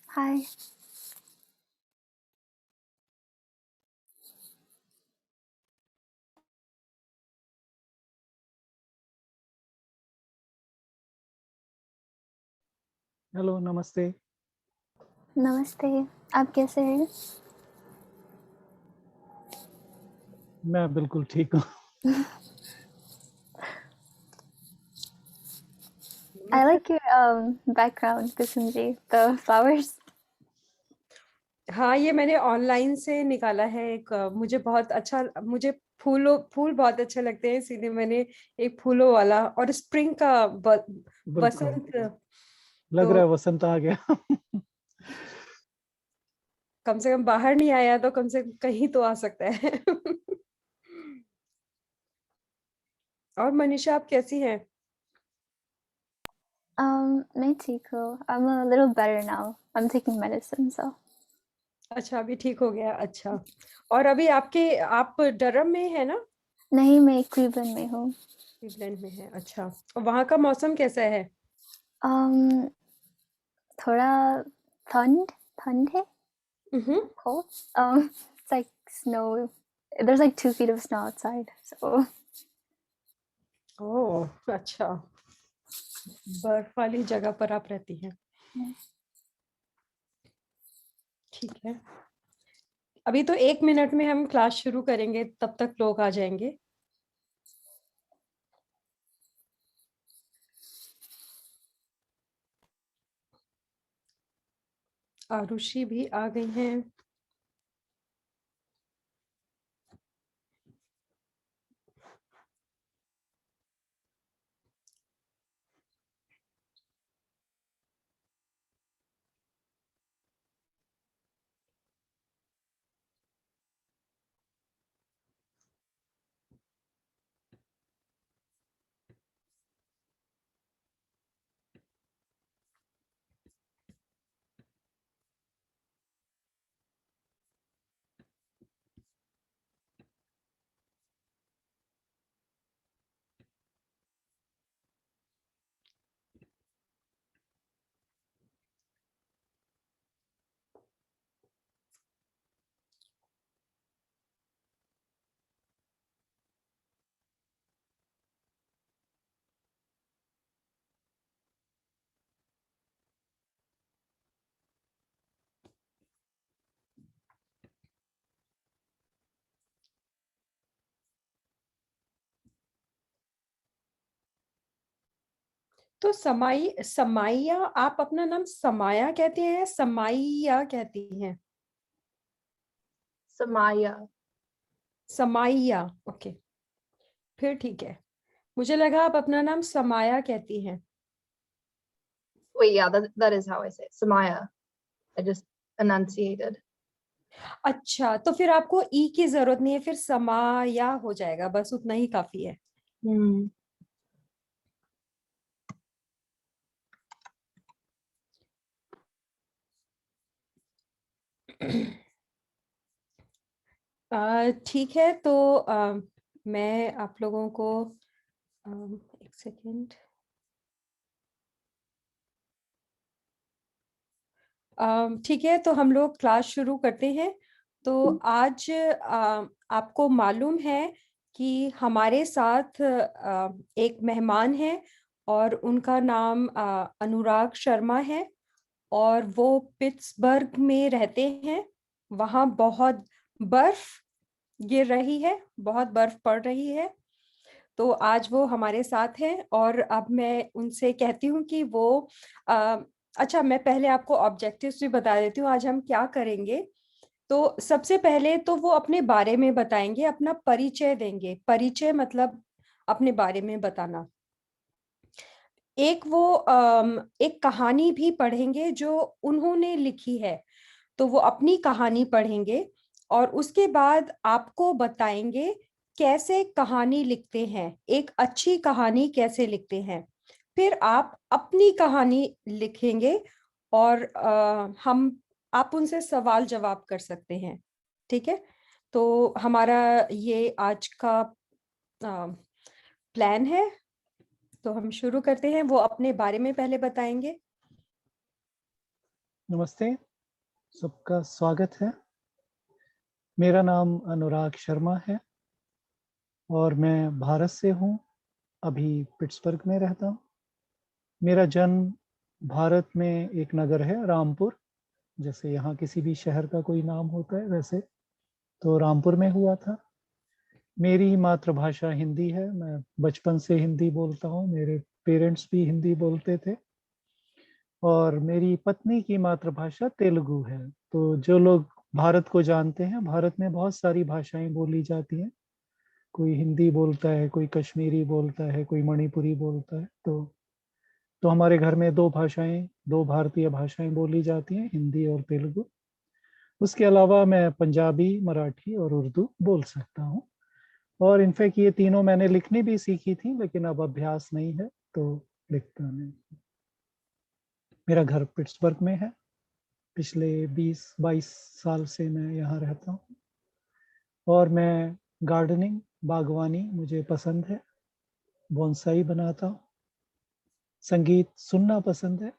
हाय। Hello, नमस्ते। नमस्ते। आप कैसे हैं? मैं बिल्कुल ठीक हूँ। I like your background, Kusunji, the flowers. हाँ, ये मैंने ऑनलाइन से निकाला है। एक मुझे बहुत अच्छा, मुझे फूल बहुत अच्छे लगते हैं, इसीलिए मैंने एक फूलों वाला और स्प्रिंग का बिल्कुल, वसंत। लग तो रहा है वसंत आ गया। कम से कम बाहर नहीं आया तो कम से कम कहीं तो आ सकता है। और मनीषा, आप कैसी हैं? मैं ठीक हूँ। I'm a little better now. I'm taking medicine, so. अच्छा, अभी ठीक हो गया। अच्छा, और अभी आप डरम में है ना? नहीं, मैं क्लीवलैंड में हूँ। क्लीवलैंड में है। अच्छा, और वहाँ का मौसम कैसा है? Um, थोड़ा ठंड है, हम्म। cold. It's like snow. There's like 2 feet of snow outside, so. ओह, अच्छा, बर्फ वाली जगह पर आप रहती हैं। Yeah. ठीक है। अभी तो 1 मिनट में हम क्लास शुरू करेंगे, तब तक लोग आ जाएंगे। आरुषि भी आ गई हैं। तो समाइया, आप अपना नाम समाया कहती हैं, समाइया कहती हैं? Samaya. समाइया, ओके, फिर ठीक है। मुझे लगा आप अपना नाम समाया कहती हैं। Wait, yeah, that is how I say it. Samaya. I just enunciated. अच्छा, तो फिर आपको ई की जरूरत नहीं है, फिर समाया हो जाएगा, बस उतना ही काफी है। Hmm. ठीक है, तो मैं आप लोगों को एक सेकेंड। ठीक है, तो हम लोग क्लास शुरू करते हैं। तो आज आपको मालूम है कि हमारे साथ एक मेहमान है और उनका नाम अनुराग शर्मा है, और वो पिट्सबर्ग में रहते हैं। वहाँ बहुत बर्फ गिर रही है, बहुत बर्फ पड़ रही है। तो आज वो हमारे साथ हैं, और अब मैं उनसे कहती हूँ कि वो अ, अच्छा, मैं पहले आपको ऑब्जेक्टिव्स भी बता देती हूँ आज हम क्या करेंगे। तो सबसे पहले तो वो अपने बारे में बताएंगे, अपना परिचय देंगे। परिचय मतलब अपने बारे में बताना। एक कहानी भी पढ़ेंगे जो उन्होंने लिखी है, तो वो अपनी कहानी पढ़ेंगे, और उसके बाद आपको बताएंगे कैसे कहानी लिखते हैं, एक अच्छी कहानी कैसे लिखते हैं। फिर आप अपनी कहानी लिखेंगे, और हम आप उनसे सवाल जवाब कर सकते हैं। ठीक है, तो हमारा ये आज का प्लान है। तो हम शुरू करते हैं। वो अपने बारे में पहले बताएंगे। नमस्ते, सबका स्वागत है। मेरा नाम अनुराग शर्मा है और मैं भारत से हूँ, अभी पिट्सबर्ग में रहता हूँ। मेरा जन्म भारत में एक नगर है रामपुर, जैसे यहाँ किसी भी शहर का कोई नाम होता है वैसे, तो रामपुर में हुआ था। मेरी मातृभाषा हिंदी है, मैं बचपन से हिंदी बोलता हूँ, मेरे पेरेंट्स भी हिंदी बोलते थे। और मेरी पत्नी की मातृभाषा तेलुगु है। तो जो लोग भारत को जानते हैं, भारत में बहुत सारी भाषाएं बोली जाती हैं। कोई हिंदी बोलता है, कोई कश्मीरी बोलता है, कोई मणिपुरी बोलता है। तो हमारे घर में दो भाषाएं, दो भारतीय भाषाएं बोली जाती हैं, हिंदी और तेलुगु। उसके अलावा मैं पंजाबी, मराठी और उर्दू बोल सकता हूँ। और इनफैक्ट ये तीनों मैंने लिखनी भी सीखी थी, लेकिन अब अभ्यास नहीं है तो लिखता नहीं। मेरा घर पिट्सबर्ग में है। पिछले 20-22 साल से मैं यहाँ रहता हूँ और मैं गार्डनिंग, बागवानी मुझे पसंद है, बोनसाई बनाता हूँ। संगीत सुनना पसंद है,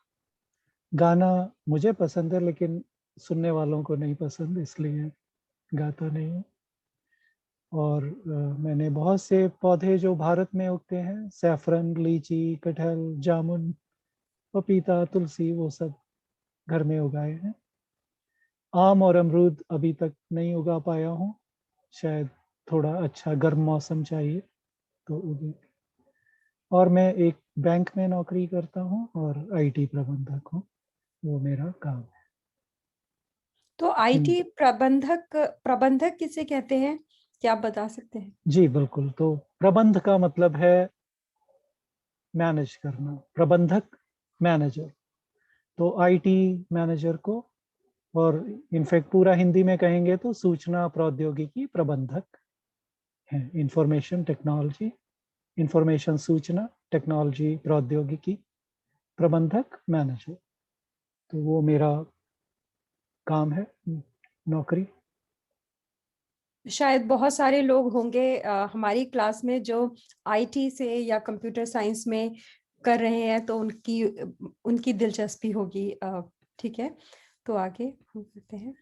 गाना मुझे पसंद है लेकिन सुनने वालों को नहीं पसंद, इसलिए गाता नहीं हूँ। और मैंने बहुत से पौधे जो भारत में उगते हैं, सैफरन, लीची, कटहल, जामुन, पपीता, तुलसी, वो सब घर में उगाए हैं। आम और अमरूद अभी तक नहीं उगा पाया हूँ, शायद थोड़ा अच्छा गर्म मौसम चाहिए तो उगे। और मैं एक बैंक में नौकरी करता हूँ और आईटी प्रबंधक हूँ, वो मेरा काम है। तो आईटी प्रबंधक प्रबंधक किसे कहते हैं, क्या आप बता सकते हैं? जी बिल्कुल। तो प्रबंध का मतलब है मैनेज करना, प्रबंधक मैनेजर। तो आईटी मैनेजर को, और इनफैक्ट पूरा हिंदी में कहेंगे तो सूचना प्रौद्योगिकी प्रबंधक है। इंफॉर्मेशन टेक्नोलॉजी, इंफॉर्मेशन सूचना टेक्नोलॉजी प्रौद्योगिकी प्रबंधक मैनेजर, तो वो मेरा काम है, नौकरी। शायद बहुत सारे लोग होंगे हमारी क्लास में जो आईटी से या कंप्यूटर साइंस में कर रहे हैं, तो उनकी दिलचस्पी होगी। ठीक है, तो आगे हम करते हैं।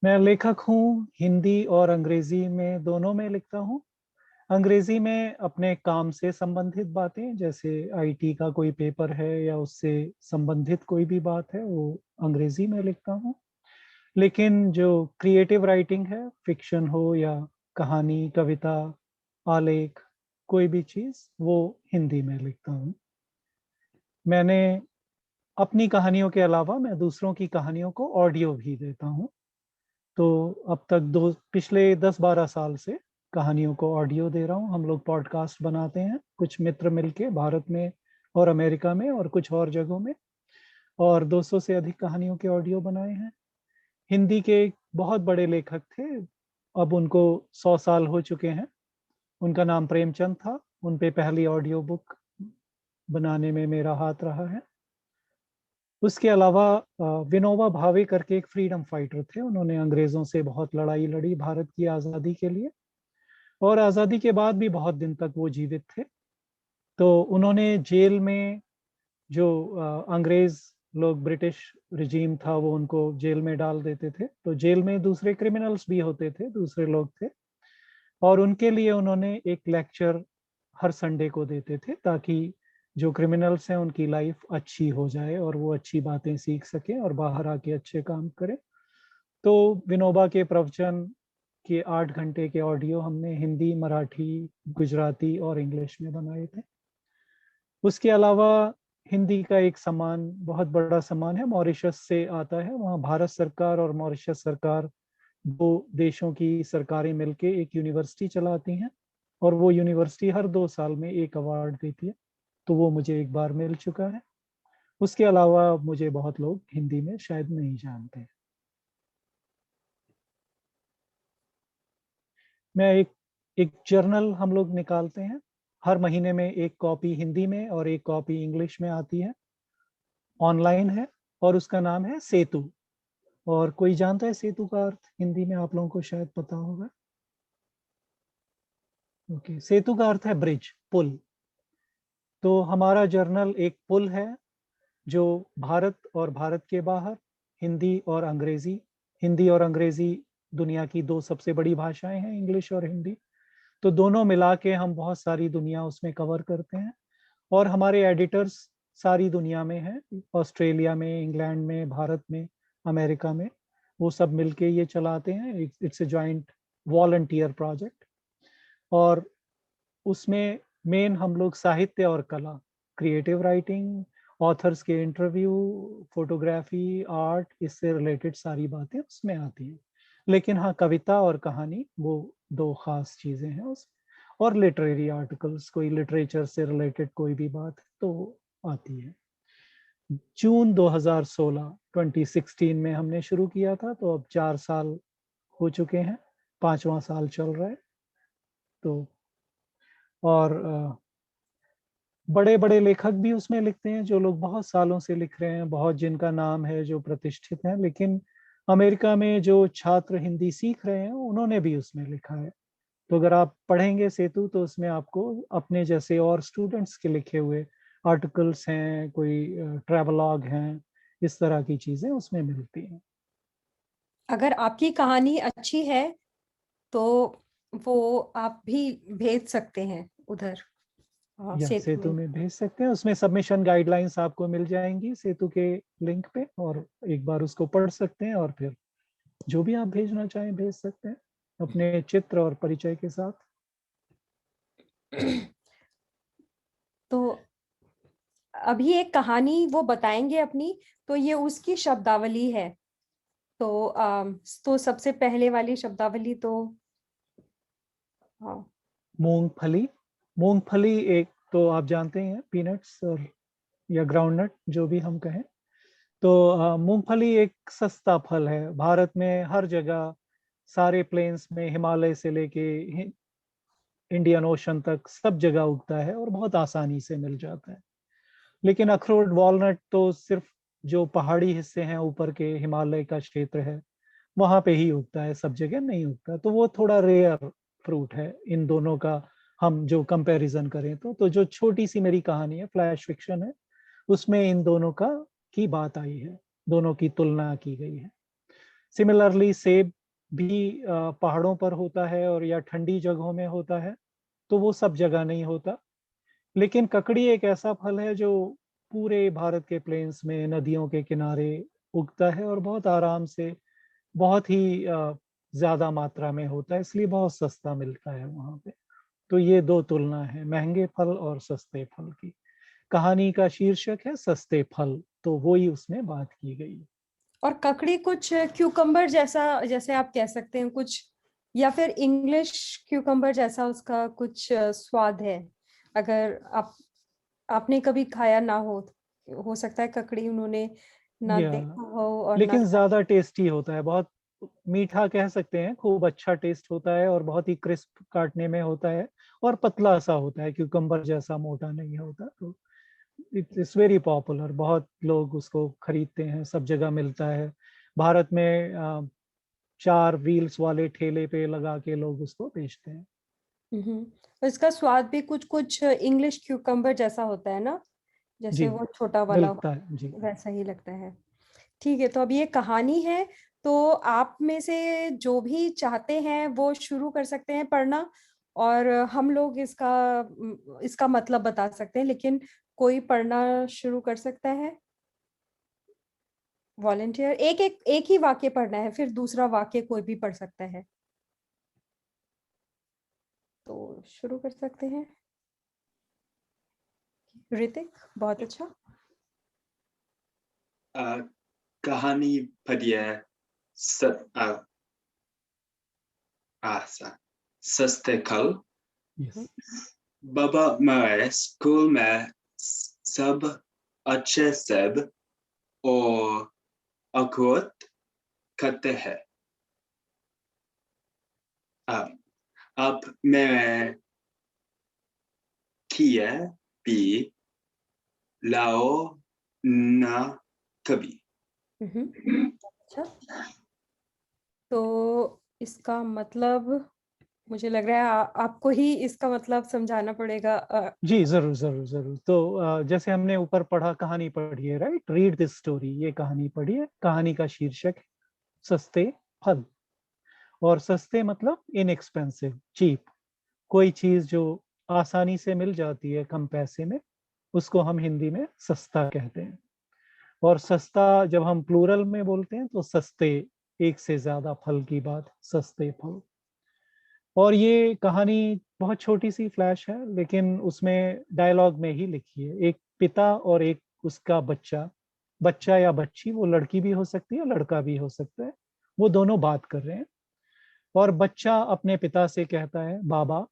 मैं लेखक हूँ, हिंदी और अंग्रेजी में दोनों में लिखता हूँ। अंग्रेजी में अपने काम से संबंधित बातें, जैसे आईटी का कोई पेपर है या उससे संबंधित कोई भी बात है, वो अंग्रेजी में लिखता हूँ। लेकिन जो क्रिएटिव राइटिंग है, फिक्शन हो या कहानी, कविता, आलेख, कोई भी चीज, वो हिंदी में लिखता हूँ। मैंने अपनी कहानियों के अलावा मैं दूसरों की कहानियों को ऑडियो भी देता हूँ। तो अब तक पिछले 10-12 साल से कहानियों को ऑडियो दे रहा हूँ। हम लोग पॉडकास्ट बनाते हैं, कुछ मित्र मिलके, भारत में और अमेरिका में और कुछ और जगहों में, और 200 से अधिक कहानियों के ऑडियो बनाए हैं। हिंदी के एक बहुत बड़े लेखक थे, अब उनको 100 साल हो चुके हैं, उनका नाम प्रेमचंद था। उन पे पहली ऑडियो बुक बनाने में मेरा हाथ रहा है। उसके अलावा विनोबा भावे करके एक फ्रीडम फाइटर थे, उन्होंने अंग्रेजों से बहुत लड़ाई लड़ी भारत की आज़ादी के लिए, और आज़ादी के बाद भी बहुत दिन तक वो जीवित थे। तो उन्होंने जेल में, जो अंग्रेज लोग, ब्रिटिश रिजीम था, वो उनको जेल में डाल देते थे, तो जेल में दूसरे क्रिमिनल्स भी होते थे, दूसरे लोग थे, और उनके लिए उन्होंने एक लेक्चर हर संडे को देते थे, ताकि जो क्रिमिनल्स हैं उनकी लाइफ अच्छी हो जाए और वो अच्छी बातें सीख सकें और बाहर आके अच्छे काम करें। तो विनोबा के प्रवचन के 8 घंटे के ऑडियो हमने हिंदी, मराठी, गुजराती और इंग्लिश में बनाए थे। उसके अलावा हिंदी का एक सम्मान, बहुत बड़ा सम्मान है, मॉरिशस से आता है। वहाँ भारत सरकार और मॉरिशस सरकार, दो देशों की सरकारें मिलके एक यूनिवर्सिटी चलाती हैं, और वो यूनिवर्सिटी हर 2 साल में एक अवार्ड देती है, तो वो मुझे एक बार मिल चुका है। उसके अलावा मुझे बहुत लोग हिंदी में शायद नहीं जानते। मैं एक जर्नल हम लोग निकालते हैं, हर महीने में एक कॉपी हिंदी में और एक कॉपी इंग्लिश में आती है, ऑनलाइन है, और उसका नाम है सेतु। और कोई जानता है सेतु का अर्थ हिंदी में? आप लोगों को शायद पता होगा। ओके, सेतु का अर्थ है ब्रिज, पुल। तो हमारा जर्नल एक पुल है, जो भारत और भारत के बाहर, हिंदी और अंग्रेजी। हिंदी और अंग्रेजी दुनिया की 2 सबसे बड़ी भाषाएं हैं, इंग्लिश और हिंदी। तो दोनों मिला के हम बहुत सारी दुनिया उसमें कवर करते हैं। और हमारे एडिटर्स सारी दुनिया में हैं, ऑस्ट्रेलिया में, इंग्लैंड में, भारत में, अमेरिका में। वो सब मिलके ये चलाते हैं। It's a joint volunteer project. और उसमें मेन हम लोग साहित्य और कला, क्रिएटिव राइटिंग, ऑथर्स के इंटरव्यू, फोटोग्राफी, आर्ट, इससे रिलेटेड सारी बातें उसमें आती हैं। लेकिन हाँ, कविता और कहानी वो 2 खास चीजें हैं उसमें। और लिटरेरी आर्टिकल्स, कोई लिटरेचर से रिलेटेड कोई भी बात तो आती है। जून 2016 में हमने शुरू किया था, तो अब 4 साल हो चुके हैं, 5वां साल चल रहा है। तो और बड़े बड़े लेखक भी उसमें लिखते हैं, जो लोग बहुत सालों से लिख रहे हैं, बहुत जिनका नाम है, जो प्रतिष्ठित हैं। लेकिन अमेरिका में जो छात्र हिंदी सीख रहे हैं, उन्होंने भी उसमें लिखा है। तो अगर आप पढ़ेंगे सेतु, तो उसमें आपको अपने जैसे और स्टूडेंट्स के लिखे हुए आर्टिकल्स हैं, कोई ट्रैवलॉग हैं, इस तरह की चीजें उसमें मिलती हैं। अगर आपकी कहानी अच्छी है तो वो आप भी भेज सकते हैं उधर या सेतु सेतु में। में भेज सकते हैं। उसमें सबमिशन गाइडलाइंस आपको मिल जाएंगी सेतु के लिंक पे, और एक बार उसको पढ़ सकते हैं, और फिर जो भी आप भेजना चाहें भेज सकते हैं अपने चित्र और परिचय के साथ। तो अभी एक कहानी वो बताएंगे अपनी, तो ये उसकी शब्दावली है। तो सबसे पहले वाली शब्दावली तो हाँ। मूंगफली। मूंगफली एक तो आप जानते हैं, पीनट्स और या ग्राउंडनट जो भी हम कहें। तो मूंगफली एक सस्ता फल है। भारत में हर जगह, सारे प्लेन्स में, हिमालय से लेके इंडियन ओशन तक सब जगह उगता है और बहुत आसानी से मिल जाता है। लेकिन अखरोट, वॉलनट तो सिर्फ जो पहाड़ी हिस्से हैं, ऊपर के हिमालय का क्षेत्र है, वहां पे ही उगता है, सब जगह नहीं उगता। तो वो थोड़ा रेयर फ्रूट है इन दोनों का। हम जो कंपैरिजन करें तो जो छोटी सी मेरी कहानी है, फ्लैश फिक्शन है, उसमें इन दोनों का की बात आई है, दोनों की तुलना की गई है। सिमिलरली सेब भी पहाड़ों पर होता है और या ठंडी जगहों में होता है, तो वो सब जगह नहीं होता। लेकिन ककड़ी एक ऐसा फल है जो पूरे भारत के प्लेन्स में, नदियों के किनारे उगता है और बहुत आराम से, बहुत ही ज्यादा मात्रा में होता है, इसलिए बहुत सस्ता मिलता है वहां पे। तो ये 2 तुलना है, महंगे फल और सस्ते फल की। कहानी का शीर्षक है सस्ते फल, तो वो ही उसमें बात की गई है। और ककड़ी कुछ क्यूकम्बर जैसा, जैसे आप कह सकते हैं कुछ, या फिर इंग्लिश क्यूकम्बर जैसा उसका कुछ स्वाद है। अगर आपने कभी खाया ना हो सकता है ककड़ी उन्होंने ना या देखा हो और ना लेकिन ज्यादा टेस्टी होता है, बहुत मीठा कह सकते हैं, खूब अच्छा टेस्ट होता है, और बहुत ही क्रिस्प काटने में होता है, और पतला सा होता है, क्यूकम्बर जैसा मोटा नहीं होता। तो इट्स वेरी पॉपुलर, बहुत लोग उसको खरीदते हैं, सब जगह मिलता है। भारत में 4 व्हील्स वाले ठेले पे लगा के लोग उसको बेचते हैं। और इसका स्वाद भी कुछ कुछ इंग्लिश क्यूकम्बर जैसा होता है ना, जी, जैसे वो छोटा वाला मिलता है जी। वैसा ही लगता है। ठीक है, तो अब ये कहानी है, तो आप में से जो भी चाहते हैं वो शुरू कर सकते हैं पढ़ना, और हम लोग इसका मतलब बता सकते हैं, लेकिन कोई पढ़ना शुरू कर सकता है। वॉलेंटियर एक ही वाक्य पढ़ना है, फिर दूसरा वाक्य कोई भी पढ़ सकता है। तो शुरू कर सकते हैं ऋतिक। बहुत अच्छा। कहानी पढ़िए। सस्ते कल। यस। बाबा मेरे स्कूल में सब अच्छे सेब और अखरोट खाते हैं। आप मेरे किए भी लाओ ना कभी। अच्छा, तो इसका मतलब मुझे लग रहा है आपको ही इसका मतलब समझाना पड़ेगा। जी जरूर जरूर जरूर। तो जैसे हमने ऊपर पढ़ा, कहानी पढ़ी है, राइट, रीड दिस स्टोरी, ये कहानी पढ़ी है। कहानी का शीर्षक है सस्ते फल। और सस्ते मतलब इनएक्सपेंसिव, चीप। कोई चीज जो आसानी से मिल जाती है कम पैसे में, उसको हम हिंदी में सस्ता कहते हैं। और सस्ता जब हम प्लूरल में बोलते हैं तो सस्ते, एक से ज्यादा फल की बात, सस्ते फल। और ये कहानी बहुत छोटी सी फ्लैश है, लेकिन उसमें डायलॉग में ही लिखी है। एक पिता और एक उसका बच्चा, बच्चा या बच्ची, वो लड़की भी हो सकती है लड़का भी हो सकता है, वो दोनों बात कर रहे हैं। और बच्चा अपने पिता से कहता है बाबा।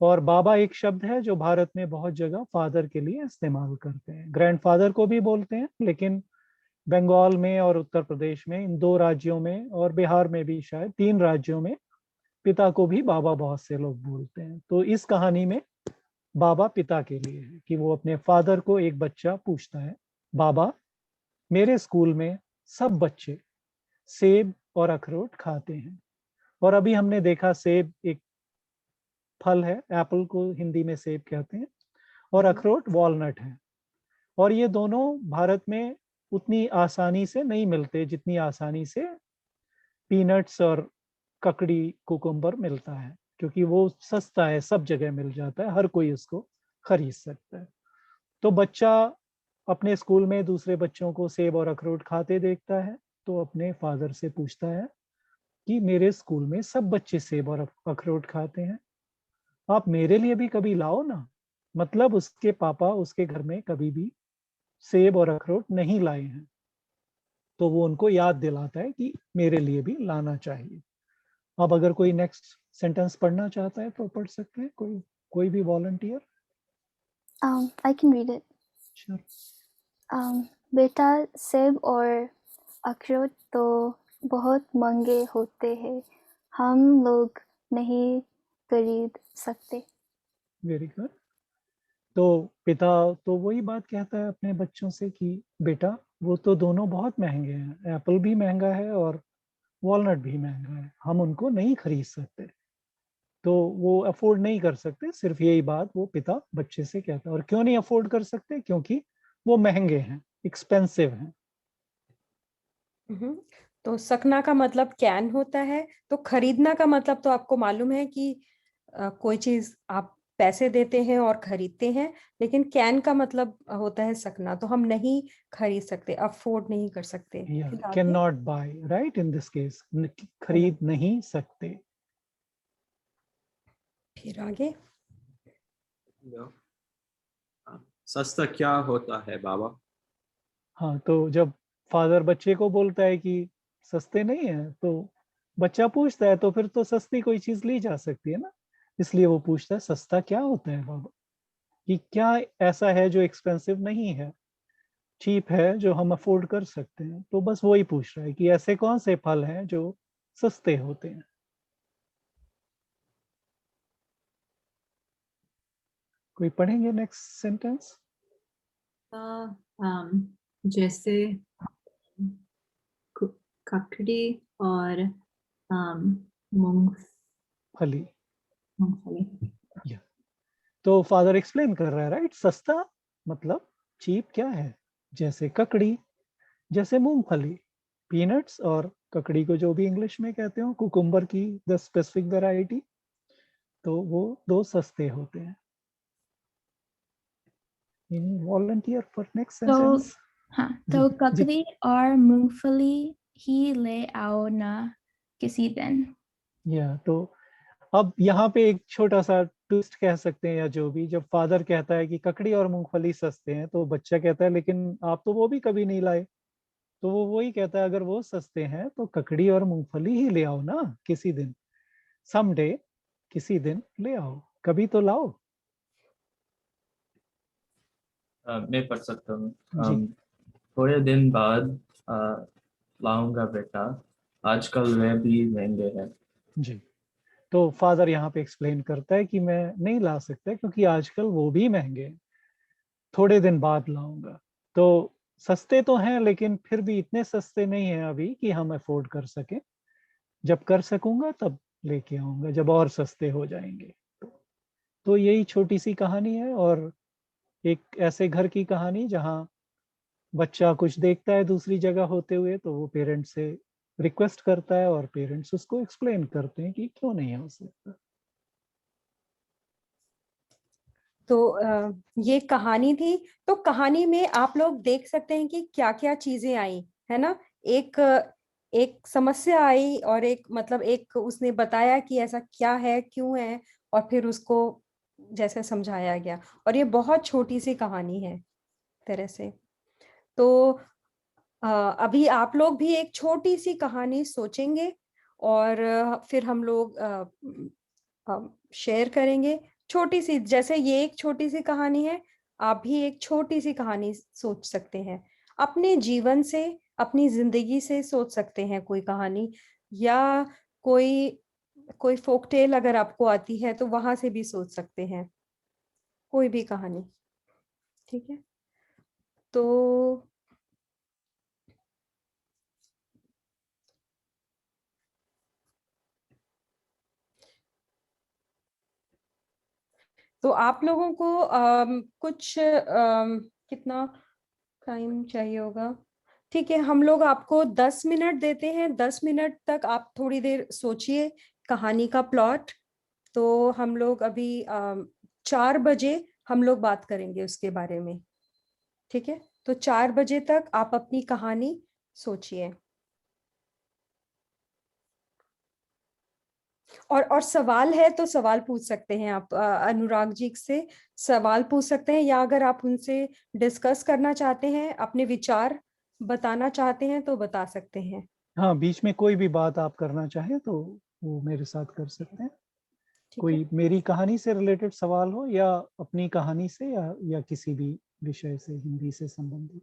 और बाबा एक शब्द है जो भारत में बहुत जगह फादर के लिए इस्तेमाल करते हैं। ग्रैंडफादर को भी बोलते हैं, लेकिन बंगाल में और उत्तर प्रदेश में, इन 2 राज्यों में, और बिहार में भी शायद 3 राज्यों में, पिता को भी बाबा बहुत से लोग बोलते हैं। तो इस कहानी में बाबा पिता के लिए है कि वो अपने फादर को, एक बच्चा पूछता है, बाबा मेरे स्कूल में सब बच्चे सेब और अखरोट खाते हैं। और अभी हमने देखा सेब एक फल है, एप्पल को हिंदी में सेब कहते हैं, और अखरोट वॉलनट है। और ये दोनों भारत में उतनी आसानी से नहीं मिलते जितनी आसानी से पीनट्स और ककड़ी, कुकुम्बर मिलता है, क्योंकि वो सस्ता है, सब जगह मिल जाता है, हर कोई उसको खरीद सकता है। तो बच्चा अपने स्कूल में दूसरे बच्चों को सेब और अखरोट खाते देखता है, तो अपने फादर से पूछता है कि मेरे स्कूल में सब बच्चे सेब और अखरोट खाते हैं, आप मेरे लिए भी कभी लाओ ना। मतलब उसके पापा उसके घर में कभी भी सेब और अखरोट नहीं लाए हैं, तो वो उनको याद दिलाता है कि मेरे लिए भी लाना चाहिए। अब अगर कोई नेक्स्ट सेंटेंस पढ़ना चाहता है तो पढ़ सकते हैं, कोई कोई भी volunteer. I can read it. Sure. बेटा सेब और अखरोट तो बहुत महंगे होते हैं, हम लोग नहीं खरीद सकते। Very good. तो पिता तो वही बात कहता है अपने बच्चों से कि बेटा वो तो दोनों बहुत महंगे हैं, एप्पल भी महंगा है और वॉलनट भी महंगा है, हम उनको नहीं खरीद सकते। तो वो अफोर्ड नहीं कर सकते, सिर्फ यही बात वो पिता बच्चे से कहता है। और क्यों नहीं अफोर्ड कर सकते? क्योंकि वो महंगे हैं, एक्सपेंसिव हैं। तो सकना का मतलब कैन होता है, तो खरीदना का मतलब तो आपको मालूम है कि कोई चीज आप पैसे देते हैं और खरीदते हैं, लेकिन कैन का मतलब होता है सकना, तो हम नहीं खरीद सकते, अफोर्ड नहीं कर सकते। फिर कैन आगे? Not bye, right, in this case खरीद नहीं सकते। फिर आगे? सस्ता क्या होता है बाबा? हाँ, तो जब फादर बच्चे को बोलता है कि सस्ते नहीं है, तो बच्चा पूछता है तो फिर तो सस्ती कोई चीज ली जा सकती है ना, इसलिए वो पूछता है सस्ता क्या होता है बाबा, कि क्या ऐसा है जो एक्सपेंसिव नहीं है, चीप है, जो हम अफोर्ड कर सकते हैं। तो बस वही पूछ रहा है कि ऐसे कौन से फल हैं जो सस्ते होते हैं। कोई पढ़ेंगे नेक्स्ट सेंटेंस? जैसे ककड़ी और फली। मूंगफली। तो फादर एक्सप्लेन कर रहा है, राइट, सस्ता मतलब चीप क्या है, जैसे ककड़ी, जैसे मूंगफली, पीनट्स, और ककड़ी को जो भी इंग्लिश में कहते हो, कुकुम्बर की द स्पेसिफिक वैरायटी, तो वो 2 सस्ते होते हैं। Volunteer for next sentence? हाँ, जी, तो जी। ककड़ी और मूंगफली ही ले आओ ना किसी दिन। या तो अब यहाँ पे एक छोटा सा ट्विस्ट कह सकते हैं, या जो भी, जब फादर कहता है कि ककड़ी और मूंगफली सस्ते हैं, तो बच्चा कहता है लेकिन आप तो वो भी कभी नहीं लाए। तो वो वही कहता है, अगर वो सस्ते हैं तो ककड़ी और मूंगफली ही ले आओ ना किसी दिन, समडे, किसी दिन ले आओ, कभी तो लाओ। मैं पढ़ सकता हूँ। जी। थोड़े दिन बाद लाऊंगा बेटा, आजकल वे भी महंगे हैं। जी। तो फादर यहाँ पे एक्सप्लेन करता है कि मैं नहीं ला सकता क्योंकि आजकल वो भी महंगे हैं, थोड़े दिन बाद लाऊंगा। तो सस्ते तो हैं, लेकिन फिर भी इतने सस्ते नहीं हैं अभी कि हम अफोर्ड कर सकें। जब कर सकूंगा तब लेके आऊंगा जब और सस्ते हो जाएंगे। तो यही छोटी सी कहानी है, और एक ऐसे घर की कहानी जहाँ बच्चा कुछ देखता है दूसरी जगह होते हुए, तो वो पेरेंट्स से रिक्वेस्ट करता है और पेरेंट्स उसको एक्सप्लेन करते हैं कि क्यों नहीं हो सकता। तो ये कहानी थी। तो कहानी में आप लोग देख सकते हैं कि क्या क्या चीजें आई, है ना। एक एक समस्या आई, और एक मतलब एक उसने बताया कि ऐसा क्या है, क्यों है, और फिर उसको जैसे समझाया गया। और ये बहुत छोटी सी कहानी है तरह से। तो अभी आप लोग भी एक छोटी सी कहानी सोचेंगे, और फिर हम लोग शेयर करेंगे। छोटी सी, जैसे ये एक छोटी सी कहानी है, आप भी एक छोटी सी कहानी सोच सकते हैं। अपने जीवन से, अपनी जिंदगी से सोच सकते हैं कोई कहानी, या कोई कोई फोकटेल अगर आपको आती है तो वहां से भी सोच सकते हैं, कोई भी कहानी। ठीक है। तो तो आप लोगों को कुछ कितना टाइम चाहिए होगा? ठीक है, हम लोग आपको 10 मिनट देते हैं। 10 मिनट तक आप थोड़ी देर सोचिए कहानी का प्लॉट। तो हम लोग अभी 4 बजे हम लोग बात करेंगे उसके बारे में। ठीक है, तो 4 बजे तक आप अपनी कहानी सोचिए। और सवाल है तो सवाल पूछ सकते हैं आप, अनुराग जी से सवाल पूछ सकते हैं, या अगर आप उनसे डिस्कस करना चाहते हैं, अपने विचार बताना चाहते हैं तो बता सकते हैं। हाँ, बीच में कोई भी बात आप करना चाहें तो वो मेरे साथ कर सकते हैं। ठीक है। कोई मेरी कहानी से रिलेटेड सवाल हो, या अपनी कहानी से, या किसी भी विषय से, हिंदी से संबंधित।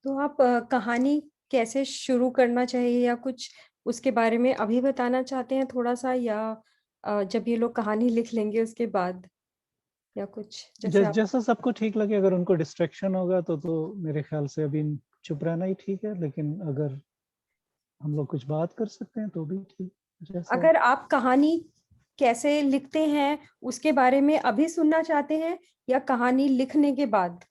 तो आप कहानी कैसे शुरू करना चाहिए, या कुछ उसके बारे में अभी बताना चाहते हैं थोड़ा सा, या जब ये लोग कहानी लिख लेंगे उसके बाद, या कुछ जैसे आप। जैसा सबको ठीक लगे। अगर उनको डिस्ट्रैक्शन होगा तो मेरे ख्याल से अभी चुप रहना ही ठीक है, लेकिन अगर हम लोग कुछ बात कर सकते हैं तो भी ठीक। जैसा अगर आप कहानी कैसे लिखते हैं उसके बारे में अभी सुनना चाहते हैं, या कहानी लिखने के बाद,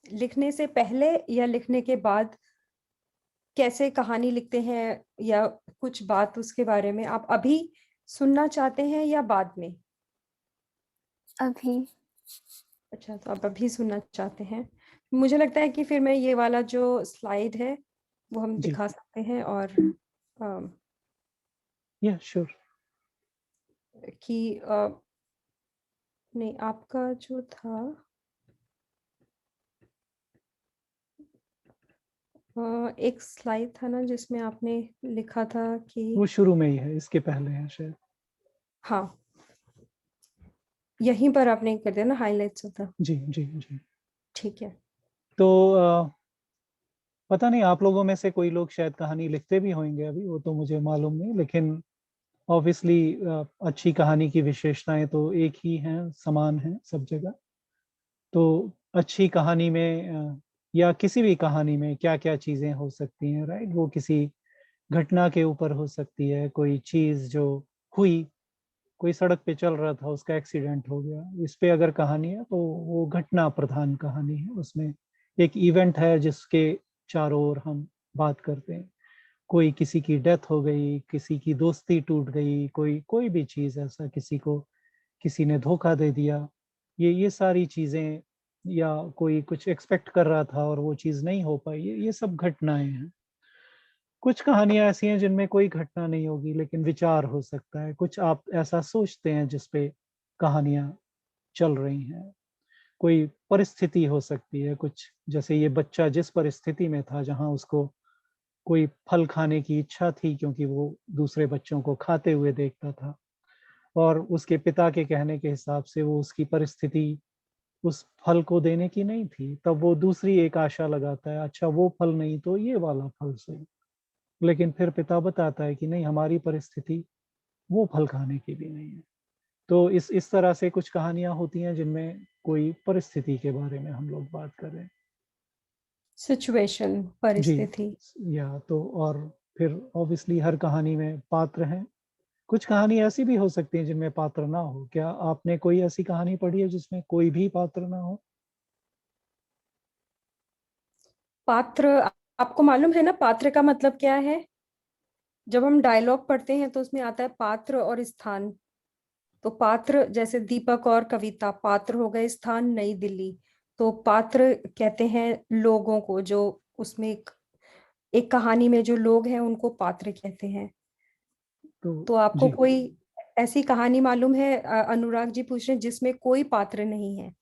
लिखने से पहले या लिखने के बाद कैसे कहानी लिखते हैं, या कुछ बात उसके बारे में आप अभी सुनना चाहते हैं या बाद में? अभी। अच्छा, तो आप अभी सुनना चाहते हैं। मुझे लगता है कि फिर मैं ये वाला जो स्लाइड है वो हम जी, दिखा सकते हैं, और या श्योर। कि नहीं, आपका जो था एक स्लाइड था ना जिसमें आपने लिखा था कि, वो शुरू में ही है, इसके पहले है शायद। हाँ, यहीं पर आपने कर दिया ना, हाईलाइट्स होता। जी जी जी। ठीक है। तो पता नहीं, आप लोगों में से कोई लोग शायद कहानी लिखते भी होंगे अभी, वो तो मुझे मालूम नहीं, लेकिन ऑब्वियसली अच्छी कहानी की विशेषताएं तो एक ही हैं, समान हैं सब जगह। तो अच्छी कहानी में या किसी भी कहानी में क्या-क्या चीजें हो सकती हैं, राइट? वो किसी घटना के ऊपर हो सकती है, कोई चीज जो हुई, कोई सड़क पे चल रहा था, उसका एक्सीडेंट हो गया, इस पे अगर कहानी है तो वो घटना प्रधान कहानी है। उसमें एक इवेंट है जिसके चारों ओर हम बात करते हैं। कोई किसी की डेथ हो गई, किसी की दोस्ती टूट गई, कोई कोई भी चीज ऐसा, किसी को किसी ने धोखा दे दिया, ये सारी चीजें, या कोई कुछ एक्सपेक्ट कर रहा था और वो चीज नहीं हो पाई, ये सब घटनाएं हैं। कुछ कहानियां ऐसी हैं जिनमें कोई घटना नहीं होगी लेकिन विचार हो सकता है, कुछ आप ऐसा सोचते हैं जिस पे कहानियां चल रही हैं। कोई परिस्थिति हो सकती है, कुछ जैसे ये बच्चा जिस परिस्थिति में था जहां उसको कोई फल खाने की इच्छा थी क्योंकि वो दूसरे बच्चों को खाते हुए देखता था, और उसके पिता के कहने के हिसाब से वो उसकी परिस्थिति उस फल को देने की नहीं थी, तब वो दूसरी एक आशा लगाता है, अच्छा वो फल नहीं तो ये वाला फल सही। लेकिन फिर पिता बताता है कि नहीं, हमारी परिस्थिति वो फल खाने की भी नहीं है। तो इस तरह से कुछ कहानियां होती हैं जिनमें कोई परिस्थिति के बारे में हम लोग बात कर रहे हैं। सिचुएशन, जी, परिस्थिति। या तो और फिर ऑब्वियसली हर कहानी में पात्र हैं। कुछ कहानी ऐसी भी हो सकती है जिनमें पात्र ना हो। क्या आपने कोई ऐसी कहानी पढ़ी है जिसमें कोई भी पात्र ना हो? पात्र, आपको मालूम है ना पात्र का मतलब क्या है? जब हम डायलॉग पढ़ते हैं तो उसमें आता है पात्र और स्थान। तो पात्र जैसे दीपक और कविता पात्र हो गए, स्थान नई दिल्ली। तो पात्र कहते हैं लोगों को, जो उसमें एक कहानी में जो लोग हैं उनको पात्र कहते हैं। तो आपको जी, कोई ऐसी कहानी मालूम है? अनुराग जी पूछ रहे हैं जिसमें कोई पात्र नहीं है।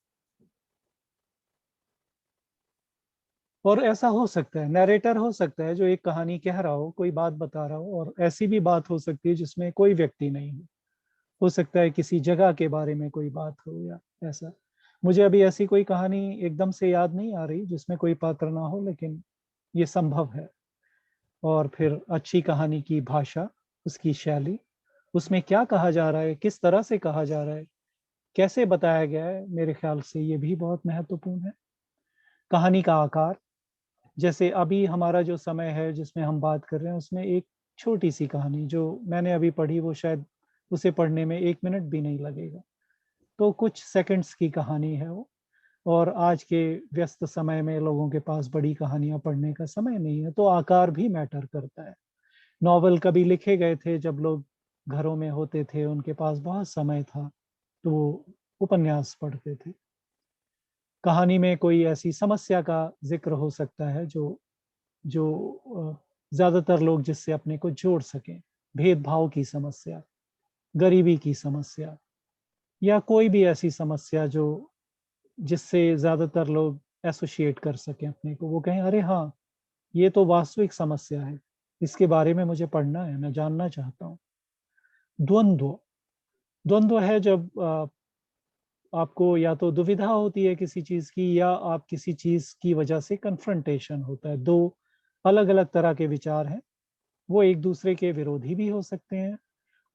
और ऐसा हो सकता है, नैरेटर हो सकता है जो एक कहानी कह रहा हो, कोई बात बता रहा हो, और ऐसी भी बात हो सकती है जिसमें कोई व्यक्ति नहीं हो सकता है किसी जगह के बारे में कोई बात हो या ऐसा। मुझे अभी ऐसी कोई कहानी एकदम से याद नहीं आ रही जिसमें कोई पात्र ना हो, लेकिन ये संभव है। और फिर अच्छी कहानी की भाषा, उसकी शैली, उसमें क्या कहा जा रहा है, किस तरह से कहा जा रहा है, कैसे बताया गया है, मेरे ख्याल से ये भी बहुत महत्वपूर्ण है। कहानी का आकार, जैसे अभी हमारा जो समय है जिसमें हम बात कर रहे हैं, उसमें एक छोटी सी कहानी जो मैंने अभी पढ़ी, वो शायद उसे पढ़ने में 1 मिनट भी नहीं लगेगा। तो कुछ सेकंड्स की कहानी है वो, और आज के व्यस्त समय में लोगों के पास बड़ी कहानियां पढ़ने का समय नहीं है, तो आकार भी मैटर करता है। नॉवल कभी लिखे गए थे जब लोग घरों में होते थे, उनके पास बहुत समय था, तो वो उपन्यास पढ़ते थे। कहानी में कोई ऐसी समस्या का जिक्र हो सकता है जो जो ज्यादातर लोग जिससे अपने को जोड़ सकें। भेदभाव की समस्या, गरीबी की समस्या, या कोई भी ऐसी समस्या जो जिससे ज्यादातर लोग एसोसिएट कर सकें अपने को, वो कहें अरे हाँ, ये तो वास्तविक समस्या है, इसके बारे में मुझे पढ़ना है, मैं जानना चाहता हूँ। द्वंद्व, द्वंद्व है जब आपको या तो दुविधा होती है किसी चीज की, या आप किसी चीज की वजह से कन्फ्रंटेशन होता है। दो अलग अलग तरह के विचार हैं, वो एक दूसरे के विरोधी भी हो सकते हैं,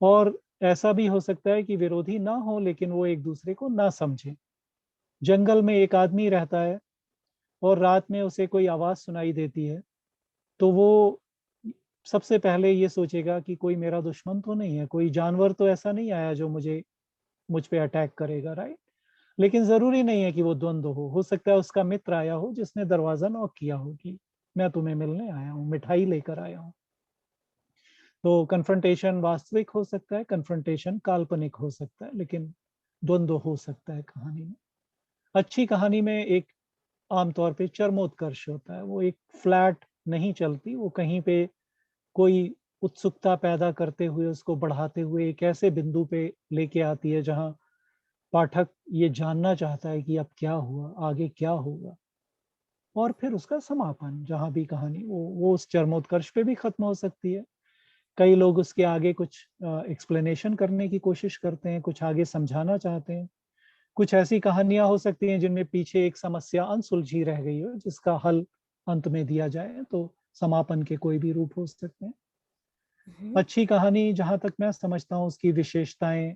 और ऐसा भी हो सकता है कि विरोधी ना हो लेकिन वो एक दूसरे को ना समझे। जंगल में एक आदमी रहता है और रात में उसे कोई आवाज सुनाई देती है, तो वो सबसे पहले ये सोचेगा कि कोई मेरा दुश्मन तो नहीं है, कोई जानवर तो ऐसा नहीं आया जो मुझ पे अटैक करेगा, राइट? लेकिन जरूरी नहीं है कि वो द्वंद्व हो सकता है उसका मित्र आया हो जिसने दरवाजा नॉक किया हो कि मैं तुम्हें मिलने आया हूँ, मिठाई लेकर आया हूँ। तो कन्फ्रंटेशन वास्तविक हो सकता है, कन्फ्रंटेशन काल्पनिक हो सकता है, लेकिन द्वंद्व हो सकता है कहानी में। अच्छी कहानी में एक आमतौर पे चरमोत्कर्ष होता है, वो एक फ्लैट नहीं चलती, वो कहीं पे कोई उत्सुकता पैदा करते हुए, उसको बढ़ाते हुए एक ऐसे बिंदु पे लेके आती है जहां पाठक ये जानना चाहता है कि अब क्या हुआ, आगे क्या होगा। और फिर उसका समापन, जहां भी कहानी वो उस चरमोत्कर्ष पे भी खत्म हो सकती है। कई लोग उसके आगे कुछ एक्सप्लेनेशन करने की कोशिश करते हैं, कुछ आगे समझाना चाहते हैं। कुछ ऐसी कहानियां हो सकती हैं जिनमें पीछे एक समस्या अनसुलझी रह गई हो जिसका हल अंत में दिया जाए, तो समापन के कोई भी रूप हो सकते हैं। हम्म, अच्छी कहानी जहाँ तक मैं समझता हूँ उसकी विशेषताएं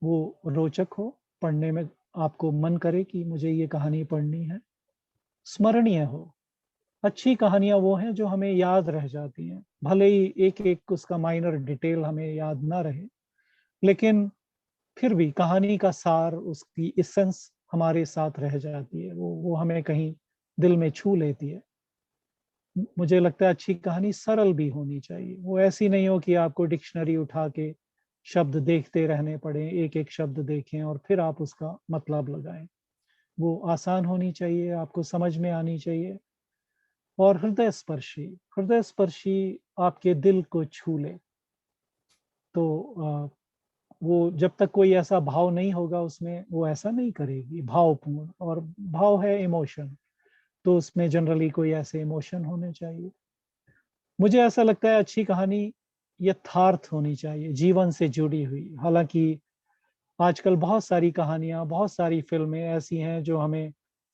वो रोचक हो, पढ़ने में आपको मन करे कि मुझे ये कहानी पढ़नी है, स्मरणीय हो। अच्छी कहानियाँ वो हैं जो हमें याद रह जाती हैं, भले ही एक-एक उसका माइनर डिटेल हमें याद ना रहे, लेकिन फिर भी कहानी का सार, उसकी एसेंस हमारे साथ रह जाती है, वो हमें कहीं दिल में छू लेती है। मुझे लगता है अच्छी कहानी सरल भी होनी चाहिए, वो ऐसी नहीं हो कि आपको डिक्शनरी उठा के शब्द देखते रहने पड़े, एक-एक शब्द देखें और फिर आप उसका मतलब लगाएँ। वो आसान होनी चाहिए, आपको समझ में आनी चाहिए और हृदय स्पर्शी आपके दिल को छू ले। तो वो जब तक कोई ऐसा भाव नहीं होगा उसमें, वो ऐसा नहीं करेगी, भावपूर्ण, और भाव है इमोशन, तो उसमें जनरली कोई ऐसे इमोशन होने चाहिए। मुझे ऐसा लगता है अच्छी कहानी यथार्थ होनी चाहिए, जीवन से जुड़ी हुई। हालाँकि आजकल बहुत सारी कहानियाँ, बहुत सारी फ़िल्में ऐसी हैं जो हमें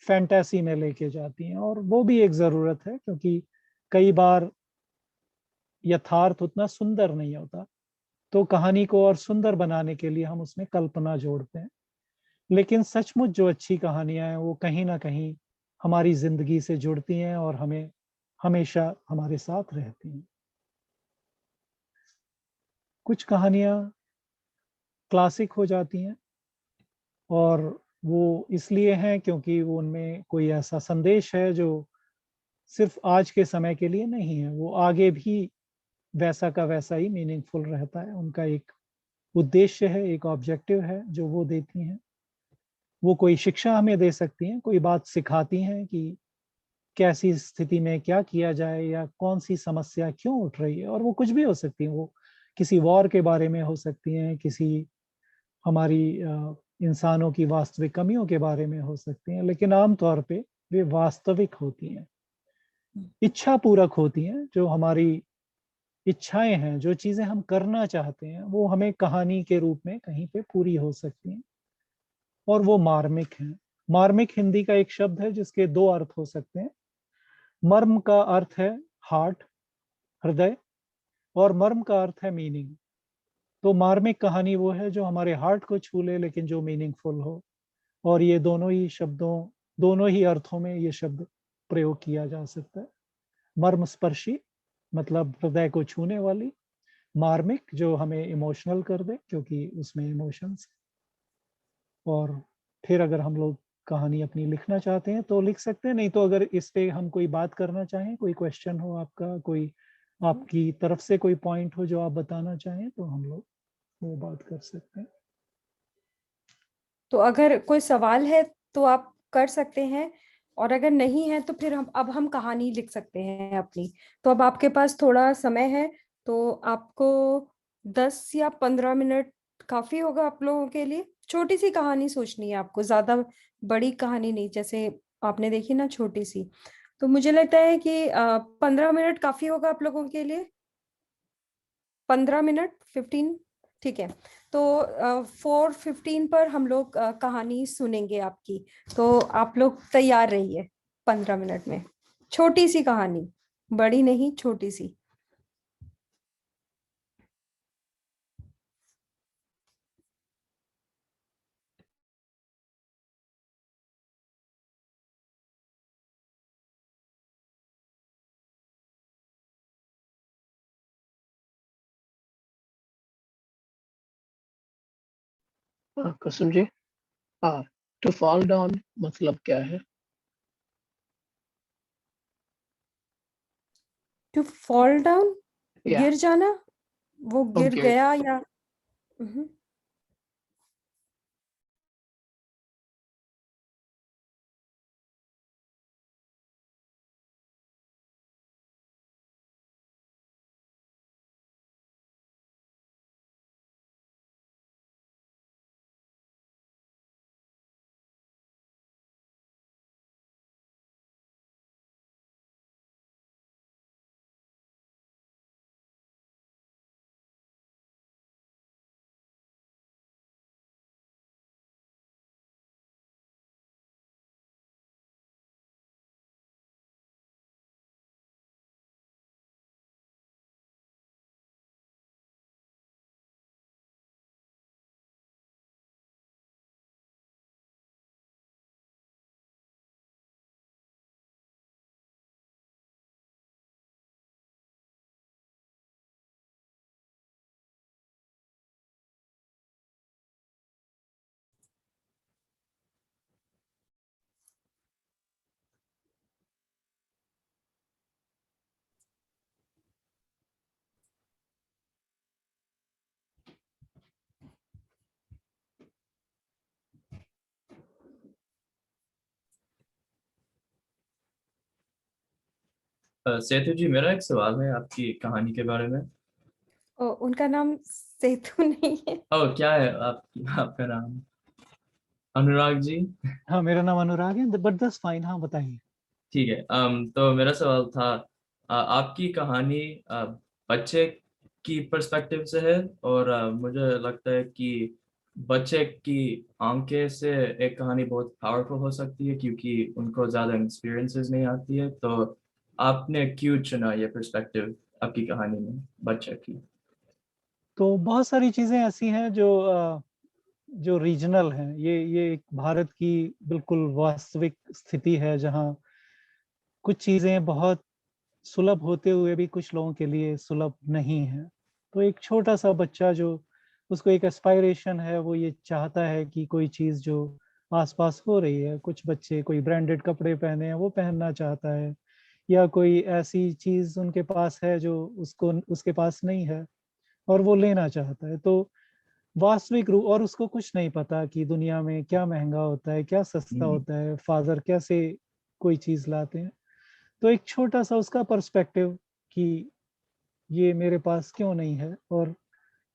फैंटेसी में लेके जाती हैं और वो भी एक ज़रूरत है, क्योंकि कई बार यथार्थ उतना सुंदर नहीं होता। तो कहानी को और सुंदर बनाने के लिए हम उसमें कल्पना जोड़ते हैं। लेकिन सचमुच जो अच्छी कहानियाँ हैं वो कहीं न कहीं हमारी ज़िंदगी से जुड़ती हैं और हमें हमेशा हमारे साथ रहती हैं। कुछ कहानियाँ क्लासिक हो जाती हैं और वो इसलिए हैं क्योंकि वो उनमें कोई ऐसा संदेश है जो सिर्फ़ आज के समय के लिए नहीं है, वो आगे भी वैसा का वैसा ही मीनिंगफुल रहता है। उनका एक उद्देश्य है, एक ऑब्जेक्टिव है जो वो देती हैं। वो कोई शिक्षा हमें दे सकती हैं, कोई बात सिखाती हैं कि कैसी स्थिति में क्या किया जाए या कौन-सी समस्या क्यों उठ रही है, और वो कुछ भी हो सकती हैं। वो किसी वॉर के बारे में हो सकती हैं, किसी हमारी इंसानों की वास्तविक कमियों के बारे में हो सकती हैं, लेकिन आम तौर पे वे वास्तविक होती हैं, इच्छा पूरक होती हैं। जो हमारी इच्छाएँ हैं, जो चीज़ें हम करना चाहते हैं, वो हमें कहानी के रूप में कहीं पे पूरी हो सकती हैं। और वो मार्मिक हैं। मार्मिक हिंदी का एक शब्द है जिसके 2 अर्थ हो सकते हैं। मर्म का अर्थ है हार्ट, हृदय, और मर्म का अर्थ है मीनिंग। तो मार्मिक कहानी वो है जो हमारे हार्ट को छू ले लेकिन जो मीनिंगफुल हो, और ये दोनों ही अर्थों में ये शब्द प्रयोग किया जा सकता है। मर्मस्पर्शी मतलब हृदय को छूने वाली, मार्मिक जो हमें इमोशनल कर दे क्योंकि उसमें इमोशंस। और फिर अगर हम लोग कहानी अपनी लिखना चाहते हैं तो लिख सकते हैं, नहीं तो अगर इस पे हम कोई बात करना चाहें, कोई क्वेश्चन हो आपका, कोई आपकी तरफ से कोई पॉइंट हो जो आप बताना चाहें, तो हम लोग वो बात कर सकते हैं। तो अगर कोई सवाल है तो आप कर सकते हैं, और अगर नहीं है तो फिर हम कहानी लिख सकते हैं अपनी। तो अब आपके पास थोड़ा समय है, तो आपको 10 या 15 मिनट काफी होगा आप लोगों के लिए। छोटी सी कहानी सोचनी है आपको, ज्यादा बड़ी कहानी नहीं, जैसे आपने देखी ना छोटी सी। तो मुझे लगता है कि 15 मिनट काफी होगा आप लोगों के लिए। 15 मिनट, 15, ठीक है। तो 4:15 पर हम लोग कहानी सुनेंगे आपकी। तो आप लोग तैयार रहिए 15 मिनट में। छोटी सी कहानी, बड़ी नहीं, छोटी सी। हाँ, कुसुम जी। हाँ, टू फॉल डाउन मतलब क्या है? टू फॉल डाउन, या गिर जाना, वो गिर गिर गया या। हम्म। सेतु जी, मेरा एक सवाल है आपकी कहानी के बारे में। उनका नाम सेतु नहीं है। ओह, क्या है आपका नाम? अनुराग जी? हाँ, मेरा नाम अनुराग है, बट दैट्स फाइन। हाँ, बताइए। ठीक है। तो मेरा सवाल था, आपकी कहानी बच्चे की पर्सपेक्टिव से है, और मुझे लगता है कि बच्चे की आंखें से एक कहानी बहुत पावरफुल हो सकती है, क्योंकि उनको ज्यादा एक्सपीरियंसेस नहीं आती है। तो आपने क्यों चुना ये पर्सपेक्टिव आपकी कहानी में, बच्चे की? तो बहुत सारी चीजें ऐसी हैं जो रीजनल हैं। ये एक भारत की बिल्कुल वास्तविक स्थिति है, जहाँ कुछ चीजें बहुत सुलभ होते हुए भी कुछ लोगों के लिए सुलभ नहीं है। तो एक छोटा सा बच्चा जो, उसको एक एस्पायरेशन है, वो ये चाहता है कि कोई चीज जो आसपास हो रही है, कुछ बच्चे कोई ब्रांडेड कपड़े पहने हैं वो पहनना चाहता है, या कोई ऐसी चीज उनके पास है जो उसको उसके पास नहीं है और वो लेना चाहता है। तो वास्तविक रूप, और उसको कुछ नहीं पता कि दुनिया में क्या महंगा होता है, क्या सस्ता होता है, फादर कैसे कोई चीज लाते हैं। तो एक छोटा सा उसका पर्सपेक्टिव कि ये मेरे पास क्यों नहीं है और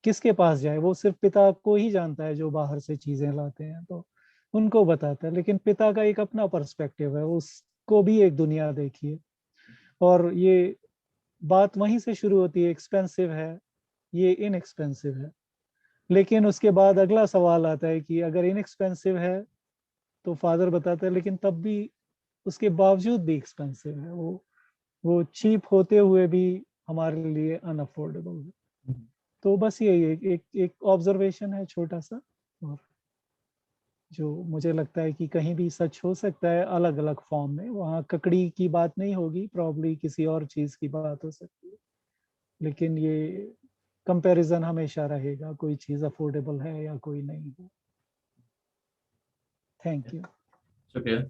किसके पास जाए। वो सिर्फ पिता को ही जानता है जो बाहर से चीजें लाते हैं, तो उनको बताता है। लेकिन पिता का एक अपना पर्सपेक्टिव है, उसको भी एक दुनिया देखिए। और ये बात वहीं से शुरू होती है, एक्सपेंसिव है, ये इनएक्सपेंसिव है। लेकिन उसके बाद अगला सवाल आता है कि अगर इनएक्सपेंसिव है, तो फादर बताता है, लेकिन तब भी उसके बावजूद भी एक्सपेंसिव है, वो चीप होते हुए भी हमारे लिए अनअफोर्डेबल है। तो बस यही एक ऑब्जर्वेशन है छोटा सा, और जो मुझे लगता है कि कहीं भी सच हो सकता है अलग अलग फॉर्म में। वहाँ ककड़ी की बात नहीं होगी, प्रॉब्ली किसी और चीज की बात हो सकती है। लेकिन ये कंपैरिजन हमेशा रहेगा, कोई चीज अफोर्डेबल है या कोई नहीं है। Thank you. शुक्रिया।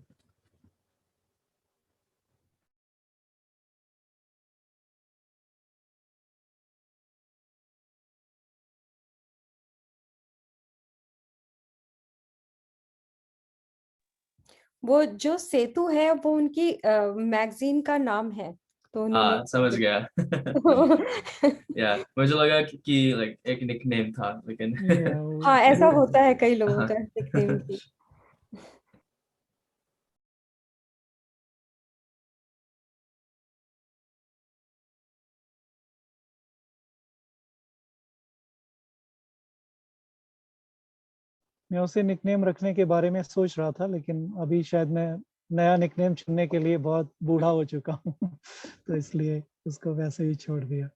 वो जो सेतु है वो उनकी मैगजीन का नाम है, तो उन्होंने समझ गया। या मुझे लगा कि लाइक एक निकनेम था, लेकिन हाँ, ऐसा वो होता है कई लोगों हाँ। का निकनेम भी। मैं उसे निकनेम रखने के बारे में सोच रहा था, लेकिन अभी शायद मैं नया निकनेम चुनने के लिए बहुत बूढ़ा हो चुका हूँ तो इसलिए उसको वैसे ही छोड़ दिया।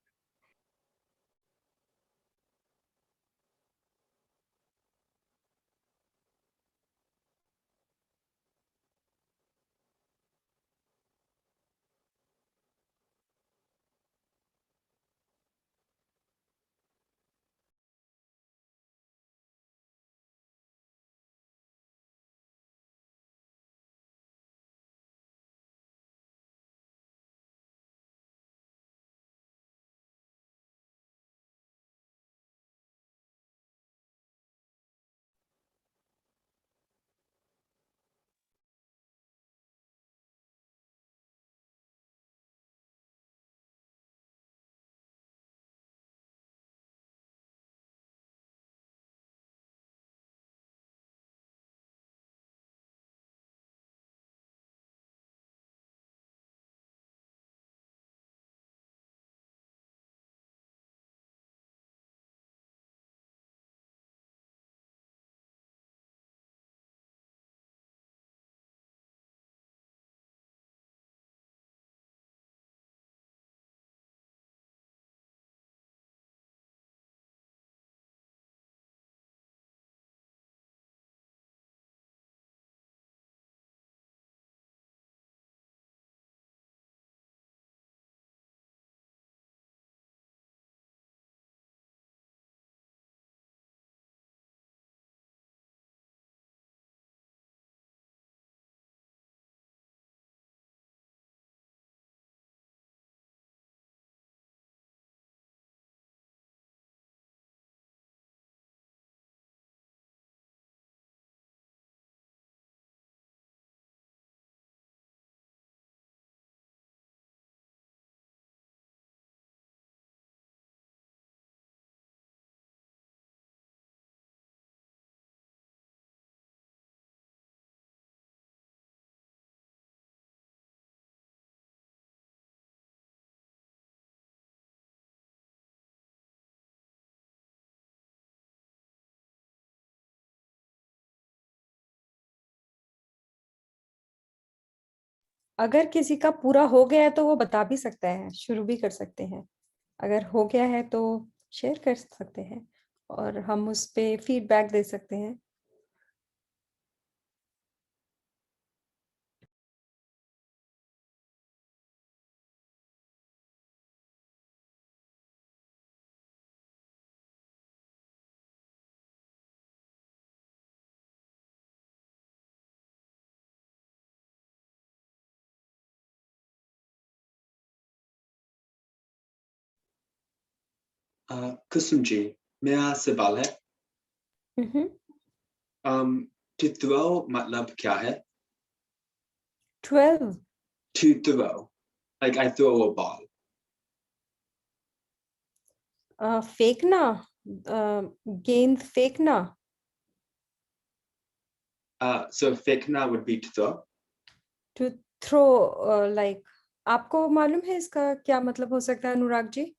अगर किसी का पूरा हो गया है तो वो बता भी सकता है, शुरू भी कर सकते हैं। अगर हो गया है तो शेयर कर सकते हैं और हम उस पे फीडबैक दे सकते हैं। कुसुम जी, मेरा सवाल है, to throw मतलब क्या है? 12 To throw, like I throw a ball. फेंकना, गेंद फेंकना। So फेंकना would be to throw. To throw, like आपको मालूम है इसका क्या मतलब हो सकता है अनुराग जी?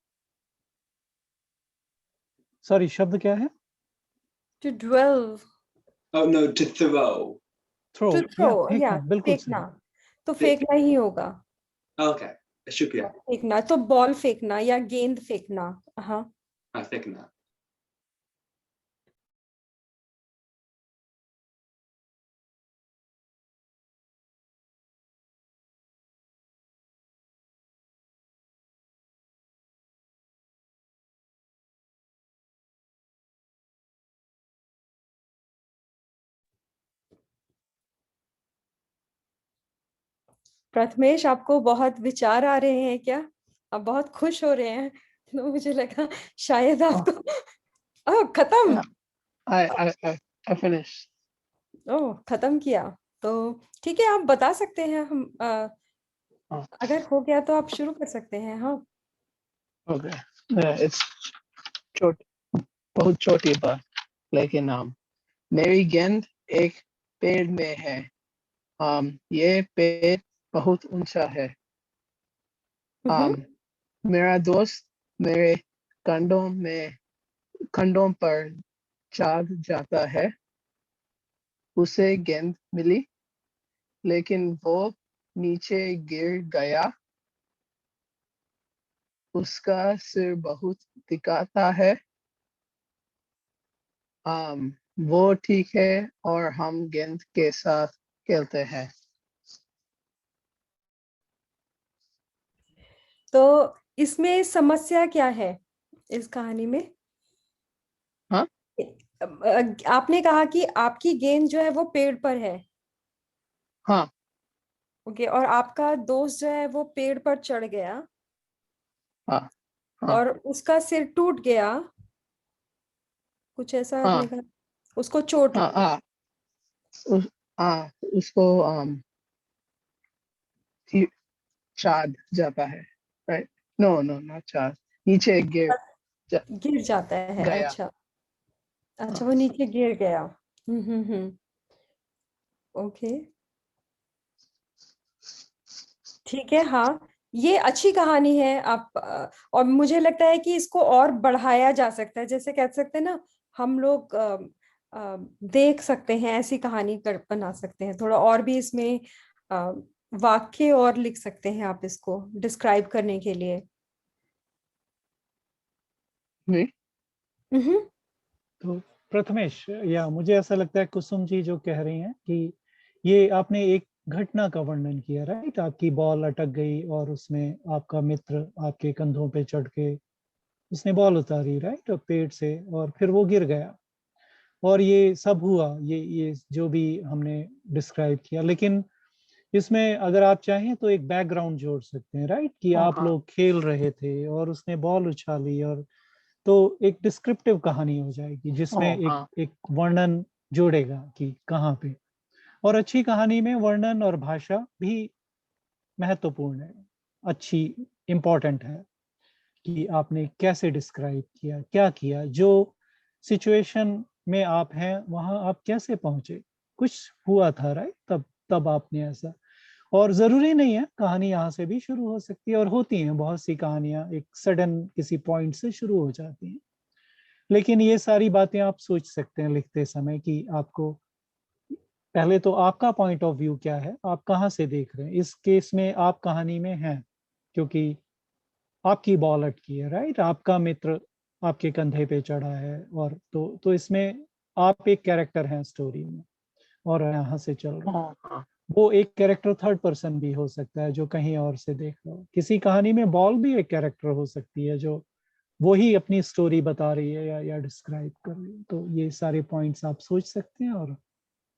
सॉरी, शब्द क्या है? To dwell, Oh no, to throw. Throw, to या थ्रो, या फेंकना, बिल्कुल फेंकना, सही। तो फेंकना ही होगा। Okay, शुक्रिया। फेंकना तो बॉल फेंकना या गेंद फेंकना। हाँ, फेंकना। प्रथमेश आपको बहुत विचार आ रहे हैं क्या? आप बहुत खुश हो रहे हैं तो मुझे लगा शायद आपको खत्म। Yeah, I finished. ओह, खत्म किया तो ठीक है, आप बता सकते हैं। हम Oh, अगर हो गया तो आप शुरू कर सकते हैं। हाँ, okay. It's छोट बहुत छोटी बात, लेकिन मेरी गेंद एक पेड़ में है। ये पेड़ बहुत ऊंचा है। मेरा दोस्त मेरे कंधों पर चढ़ जाता है। उसे गेंद मिली, लेकिन वो नीचे गिर गया। उसका सिर बहुत दिखाता है। वो ठीक है और हम गेंद के साथ खेलते हैं। तो इसमें समस्या क्या है इस कहानी में? हाँ? आपने कहा कि आपकी गेंद जो है वो पेड़ पर है। हाँ, ओके, और आपका दोस्त जो है वो पेड़ पर चढ़ गया हाँ, हाँ, और उसका सिर टूट गया, कुछ ऐसा आपने हाँ, कहा। उसको चोट हाँ, लगी। उस, उसको चाद जाता है, राइट? नो नो, नॉट चाद, नीचे गिर जाता है, गया। अच्छा। अच्छा, हाँ, वो नीचे गिर गया। ओके, ठीक है। हाँ, ये अच्छी कहानी है। आप और मुझे लगता है कि इसको और बढ़ाया जा सकता है। जैसे कह सकते हैं ना, हम लोग देख सकते हैं, ऐसी कहानी बना सकते हैं। थोड़ा और भी इसमें अ, वाक्य और लिख सकते हैं आप इसको डिस्क्राइब करने के लिए। नहीं? हम्म। तो प्रथमेश, या मुझे ऐसा लगता है कुसुम जी जो कह रही हैं कि ये आपने एक घटना का वर्णन किया, राइट? आपकी बॉल अटक गई और उसमें आपका मित्र आपके कंधों पे चढ़ के उसने बॉल उतारी, राइट, पेड़ से, और फिर वो गिर गया और ये सब हुआ, ये जो भी हमने डिस्क्राइब किया। लेकिन इसमें अगर आप चाहें तो एक बैकग्राउंड जोड़ सकते हैं, राइट, कि आप हाँ, लोग खेल रहे थे और उसने बॉल उछाली, और तो एक डिस्क्रिप्टिव कहानी हो जाएगी जिसमें एक हाँ, एक वर्णन जोड़ेगा कि कहाँ पे। और अच्छी कहानी में वर्णन और भाषा भी महत्वपूर्ण है, अच्छी, इम्पोर्टेंट है कि आपने कैसे डिस्क्राइब किया, क्या किया, जो सिचुएशन में आप हैं वहां आप कैसे पहुंचे, कुछ हुआ था, राइट, तब तब आपने ऐसा। और जरूरी नहीं है, कहानी यहाँ से भी शुरू हो सकती है, और होती हैं बहुत सी कहानियां एक सडन किसी पॉइंट से शुरू हो जाती हैं। लेकिन ये सारी बातें आप सोच सकते हैं लिखते समय कि आपको पहले तो आपका पॉइंट ऑफ व्यू क्या है, आप कहाँ से देख रहे हैं? इस केस में आप कहानी में हैं क्योंकि आपकी बॉल अटकी है, राइट? आपका मित्र आपके कंधे पे चढ़ा है और तो इसमें आप एक कैरेक्टर हैं स्टोरी में और यहाँ से चल रहा है। हाँ वो एक कैरेक्टर थर्ड पर्सन भी हो सकता है जो कहीं और से देख रहा हो। किसी कहानी में बॉल भी एक कैरेक्टर हो सकती है जो वो ही अपनी स्टोरी बता रही है या डिस्क्राइब कर रही है। तो ये सारे पॉइंट्स आप सोच सकते हैं और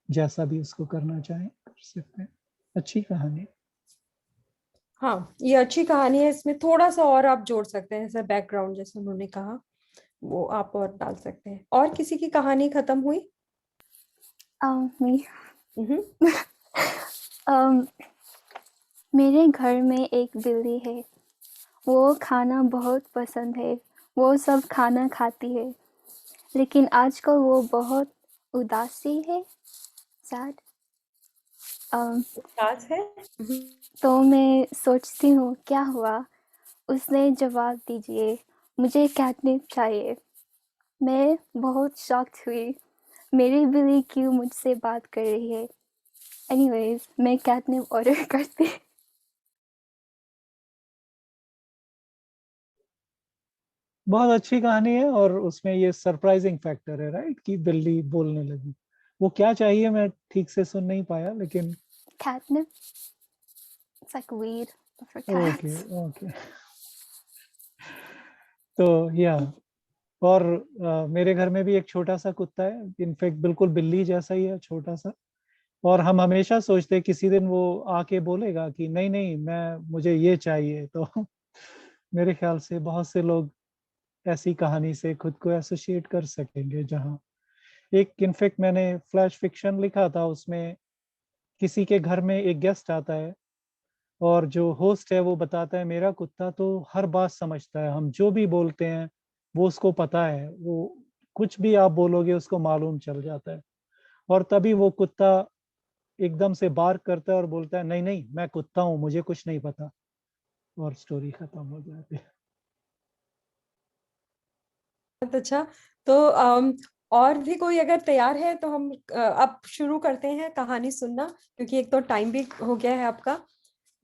जैसा भी उसको करना चाहें कर सकते हैं। अच्छी कहानी। हाँ, ये अच्छी कहानी है। इसमें थोड़ा सा और आप जोड़ सकते हैं, जैसे बैकग्राउंड जैसे उन्होंने कहा, वो आप और डाल सकते हैं। और किसी की कहानी खत्म हुई? Me. हम्म। मेरे घर में एक बिल्ली है। वो खाना बहुत पसंद है। वो सब खाना खाती है, लेकिन आजकल वो बहुत उदासी है, सैड। उदास है। तो मैं सोचती हूँ क्या हुआ। उसने जवाब दीजिए, मुझे कैटनिप चाहिए। मैं बहुत शॉक्ड हुई। मेरी बिल्ली क्यों मुझसे बात कर रही है? एनीवेज, मैं कैटनिप ऑर्डर करती। बहुत अच्छी कहानी है और उसमें ये सरप्राइजिंग फैक्टर है, राइट, कि बिल्ली बोलने लगी। वो क्या चाहिए मैं ठीक से सुन नहीं पाया, लेकिन Catnip. It's like weed for okay cats. Okay. तो या और मेरे घर में भी एक छोटा सा कुत्ता है, इनफैक्ट बिल्कुल बिल्ली जैसा ही है, छोटा सा। और हम हमेशा सोचते हैं किसी दिन वो आके बोलेगा कि नहीं नहीं मुझे ये चाहिए। तो मेरे ख्याल से बहुत से लोग ऐसी कहानी से खुद को एसोसिएट कर सकेंगे। जहाँ एक इनफैक्ट मैंने फ्लैश फिक्शन लिखा था, उसमें किसी के घर में एक गेस्ट आता है और जो होस्ट है वो बताता है मेरा कुत्ता तो हर बात समझता है, हम जो भी बोलते हैं वो उसको पता है, वो कुछ भी आप बोलोगे उसको मालूम चल जाता है। और तभी वो कुत्ता एकदम से बार्क करता है और बोलता है नहीं नहीं मैं कुत्ता हूँ, मुझे कुछ नहीं पता, और स्टोरी खत्म हो जाती है। बहुत अच्छा। तो और भी कोई अगर तैयार है तो हम अब शुरू करते हैं कहानी सुनना, क्योंकि एक तो टाइम भी हो गया है आपका।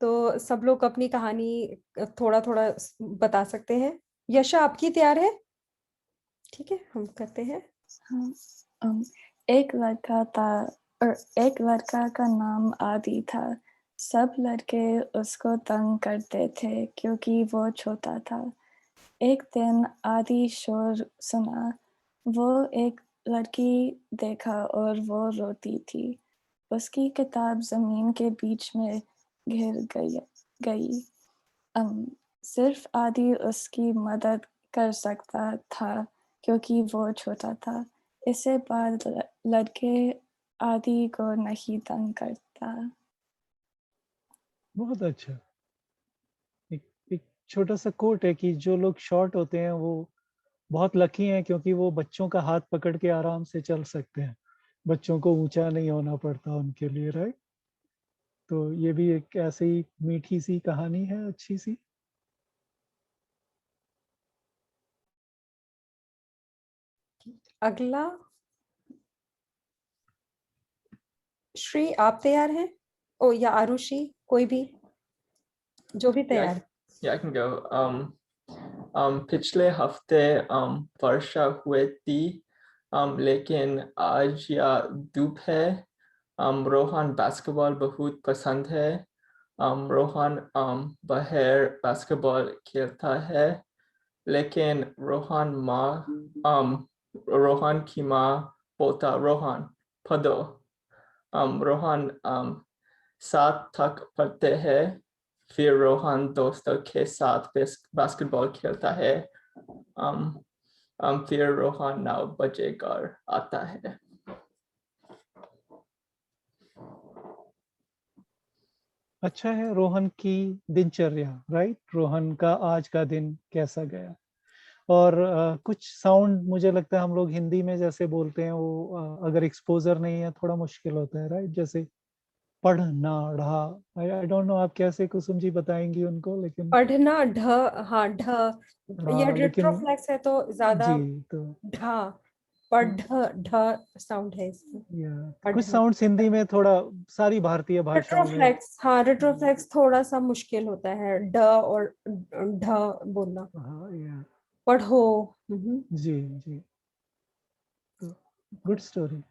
तो सब लोग अपनी कहानी थोड़ा थोड़ा बता सकते हैं। यशा, आपकी तैयार है? ठीक है, हम करते हैं। हाँ, एक लड़का था और एक लड़का का नाम आदि था। सब लड़के उसको तंग करते थे क्योंकि वो छोटा था। एक दिन आदि शोर सुना। वो एक लड़की देखा और वो रोती थी। उसकी किताब जमीन के बीच में गिर गई। सिर्फ आदि उसकी मदद कर सकता था क्योंकि वो छोटा था। इससे बाद लड़के आदि को नहीं तंग करता। बहुत अच्छा। एक छोटा सा कोट है कि जो लोग शॉर्ट होते हैं वो बहुत लकी हैं क्योंकि वो बच्चों का हाथ पकड़ के आराम से चल सकते हैं। बच्चों को ऊंचा नहीं होना पड़ता उनके लिए, राइट? तो ये भी एक ऐसी ही मीठी सी कहानी है, अच्छी सी। अगला श्री, आप तैयार हैं? ओ, या आरुषि, कोई भी, जो भी तैयार। Yeah, I can go. पिछले हफ्ते वर्षा हुई थी, लेकिन आज या धूप है। रोहन बास्केटबॉल बहुत पसंद है। रोहन बाहर बास्केटबॉल खेलता है, लेकिन रोहन की माँ बोलता रोहन पढ़ो। रोहन 7 तक पढ़ते हैं, फिर रोहन दोस्तों के साथ बास्केटबॉल खेलता है। फिर रोहन 9 बजे घर आता है। अच्छा है रोहन की दिनचर्या, राइट? रोहन का आज का दिन कैसा गया? और कुछ साउंड मुझे लगता है हम लोग हिंदी में जैसे बोलते हैं वो अगर एक्सपोजर नहीं है थोड़ा मुश्किल होता है, राइट? जैसे पढ़ना, ढ़ा, आई डोंट नो आप कैसे कुसुम जी बताएंगी उनको, लेकिन पढ़ना, ढ, हाँ ढ, या लेकिन रिट्रोफ्लेक्स है तो ज्यादा जी तो ढा, पर ढ साउंड है इसमें। या कुछ साउंड्स हिंदी में थोड़ा सारी भारतीय भाषाओं में रेट्रोफ्लेक्स, हाँ रेट्रोफ्लेक्स थोड़ा सा मुश्किल होता है ड और ढ बोलना। हाँ या पढ़ो। जी जी, गुड स्टोरी।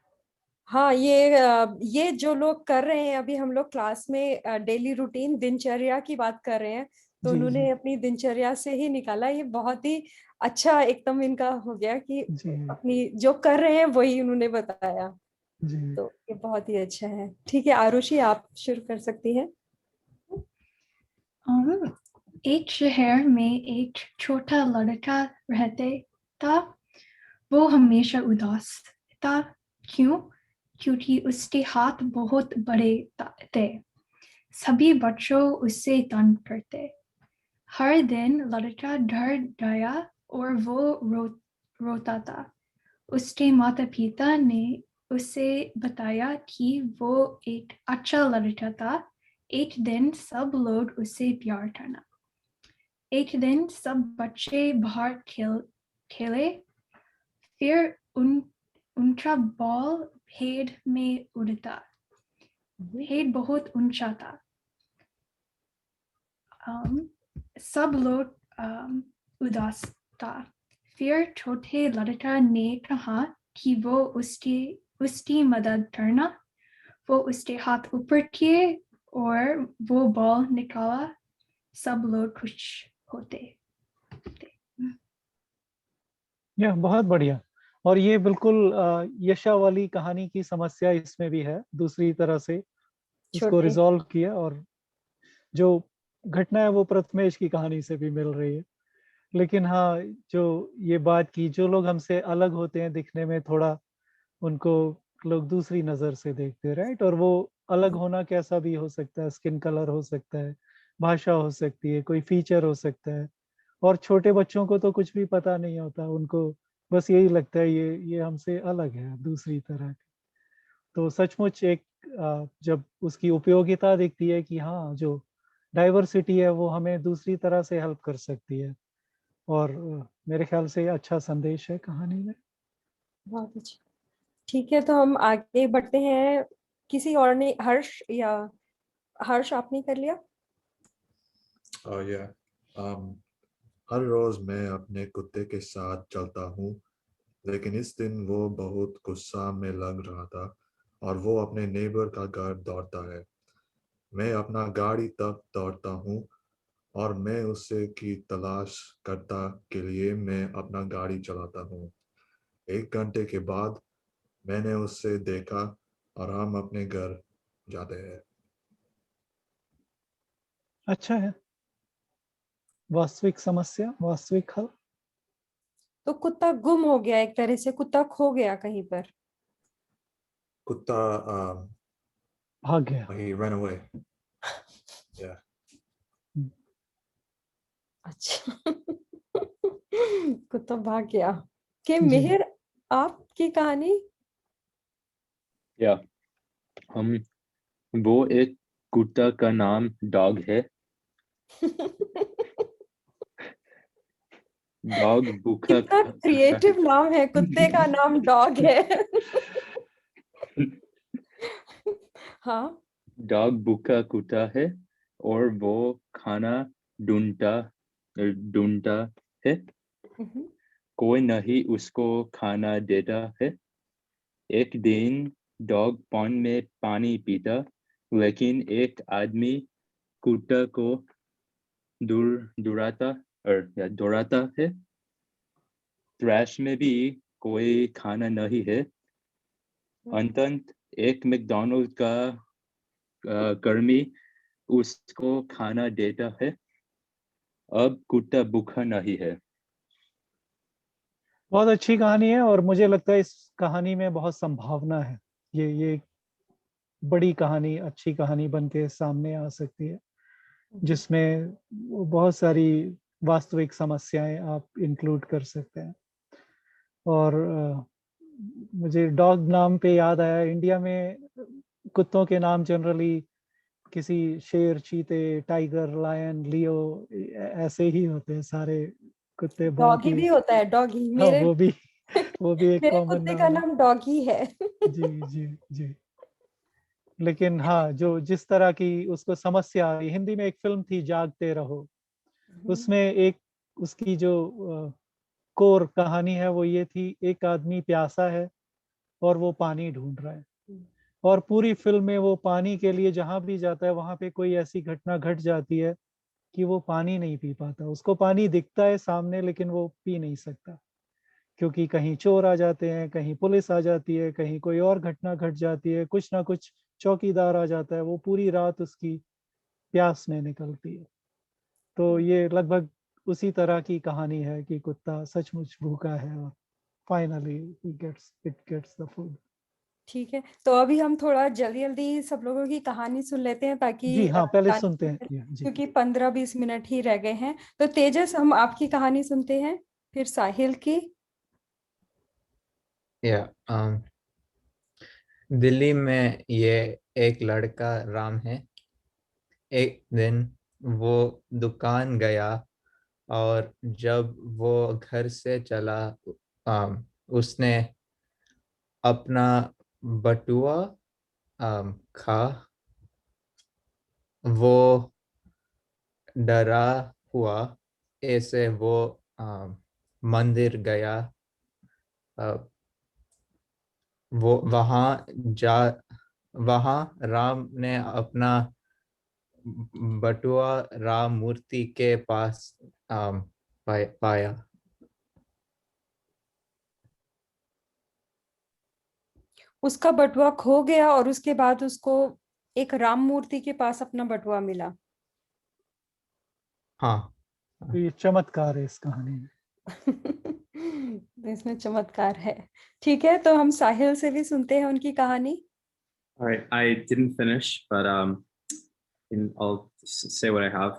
हाँ, ये जो लोग कर रहे हैं अभी, हम लोग क्लास में डेली रूटीन दिनचर्या की बात कर रहे हैं, तो जी उन्होंने जी अपनी दिनचर्या से ही निकाला। ये बहुत ही अच्छा एकदम इनका हो गया कि जी अपनी जो कर रहे हैं वही उन्होंने बताया, जी। तो ये बहुत ही अच्छा है। ठीक है आरुषि, आप शुरू कर सकती हैं। एक शहर में एक छोटा लड़का रहते था। वो हमेशा उदास था। क्यों? क्योंकि उसके हाथ बहुत बड़े थे। सभी बच्चों उससे तंग करते। हर दिन लड़का डर गया और वो रोता था। उसके माता पिता ने उसे बताया कि वो एक अच्छा लड़का था। एक दिन सब लोग उसे प्यार करना। एक दिन सब बच्चे बाहर खेले। फिर उनका बॉल पेड़ में उड़ता। पेड़ बहुत ऊंचा था। सब लोग उदास था। फिर छोटे लड़का ने कहा कि वो उसकी मदद करना। वो उसके हाथ ऊपर किए और वो बॉल निकाला। सब लोग खुश होते। या बहुत बढ़िया। और ये बिल्कुल यशा वाली कहानी की समस्या इसमें भी है, दूसरी तरह से इसको छोटे रिजॉल्व किया। और जो घटना है वो प्रथमेश की कहानी से भी मिल रही है। लेकिन हाँ, जो ये बात की, जो लोग हमसे अलग होते हैं दिखने में थोड़ा, उनको लोग दूसरी नजर से देखते हैं, राइट। और वो अलग होना कैसा भी हो सकता है, स्किन कलर हो सकता है, भाषा हो सकती है, कोई फीचर हो सकता है। और छोटे बच्चों को तो कुछ भी पता नहीं होता, उनको बस यही लगता है ये हमसे अलग है, दूसरी तरह के। तो सचमुच एक जब उसकी उपयोगिता दिखती है कि हाँ, जो डाइवर्सिटी है वो हमें दूसरी तरह से हेल्प कर सकती है। और मेरे ख्याल से अच्छा संदेश है कहानी में। बहुत अच्छा। ठीक है, तो हम आगे बढ़ते हैं। किसी और ने, हर्ष आपने कर लिया? या हर रोज मैं अपने कुत्ते के साथ चलता हूँ, लेकिन इस दिन वो बहुत गुस्सा में लग रहा था और वो अपने नेबर का घर दौड़ता है। मैं अपना गाड़ी तक दौड़ता हूँ और मैं उससे की तलाश करता के लिए मैं अपना गाड़ी चलाता हूँ। 1 घंटे के बाद मैंने उससे देखा और हम अपने घर जाते हैं। अच्छा है, वास्तविक समस्या, वास्तविक हल। तो कुत्ता गुम हो गया, एक तरह से कुत्ता खो गया कहीं पर। कुत्ता भाग गया। he ran away. Yeah. अच्छा। कुत्ता भाग गया। के जी। मिहिर, आपकी कहानी? या हम वो एक कुत्ता का नाम डॉग है। डॉग भूखा कितना क्रिएटिव नाम है, कुत्ते का नाम डॉग है। हाँ। डॉग भूखा कुत्ता है और वो खाना ढूंढता ढूंढता है। कोई नहीं उसको खाना देता है। एक दिन डॉग पॉन्ड में पानी पीता, लेकिन एक आदमी कुत्ता को दौड़ाता है। ट्रैश में भी कोई खाना नहीं है। अंततः एक मैकडॉनल्ड का कर्मी उसको खाना देता है। अब कुत्ता भूखा नहीं है। बहुत अच्छी कहानी है और मुझे लगता है इस कहानी में बहुत संभावना है। ये बड़ी कहानी, अच्छी कहानी बन के सामने आ सकती है, जिसमें बहुत सारी वास्तविक समस्याएं आप इंक्लूड कर सकते हैं। और मुझे डॉग नाम पे याद आया, इंडिया में कुत्तों के नाम जनरली किसी शेर, चीते, टाइगर, लायन, लियो ऐसे ही होते हैं सारे कुत्ते, बहुत डॉगी ही। भी होता है, डॉगी। हाँ मेरे वो भी। वो भी एक मेरे कॉमन कुत्ते का नाम है। नाम डॉगी है। जी जी जी। लेकिन हाँ, जो जिस तरह की उसको समस्या आई, हिंदी में एक फिल्म थी जागते रहो, उसमें एक उसकी जो कोर कहानी है वो ये थी, एक आदमी प्यासा है और वो पानी ढूंढ रहा है, और पूरी फिल्म में वो पानी के लिए जहां भी जाता है वहां पे कोई ऐसी घटना घट जाती है कि वो पानी नहीं पी पाता। उसको पानी दिखता है सामने लेकिन वो पी नहीं सकता, क्योंकि कहीं चोर आ जाते हैं, कहीं पुलिस आ जाती है, कहीं कोई और घटना घट जाती है, कुछ ना कुछ चौकीदार आ जाता है, वो पूरी रात उसकी प्यास में निकलती है। तो ये लगभग उसी तरह की कहानी है कि कुत्ता सचमुच भूखा है और finally it gets the food. ठीक है, तो अभी हम थोड़ा जल्दी जल्दी सब लोगों की कहानी सुन लेते हैं ताकि जी हाँ, पहले जाने सुनते से हैं पहले- जी। क्योंकि 15-20 मिनट ही रह गए हैं। तो तेजस, हम आपकी कहानी सुनते हैं, फिर साहिल की। या दिल्ली में ये एक लड़का राम है। एक दिन वो दुकान गया और जब वो घर से चला, उसने अपना बटुआ खा। वो डरा हुआ ऐसे वो मंदिर गया। वो वहाँ राम ने अपना बटुआ राम मूर्ति के पास पाया। उसका बटुआ खो गया और उसके बाद उसको एक राम मूर्ति के पास अपना बटुआ मिला। हाँ। तो ये चमत्कार है इस कहानी में। तो इसमें चमत्कार है। ठीक है, तो हम साहिल से भी सुनते हैं उनकी कहानी। All right, I didn't finish, but I'll say what I have.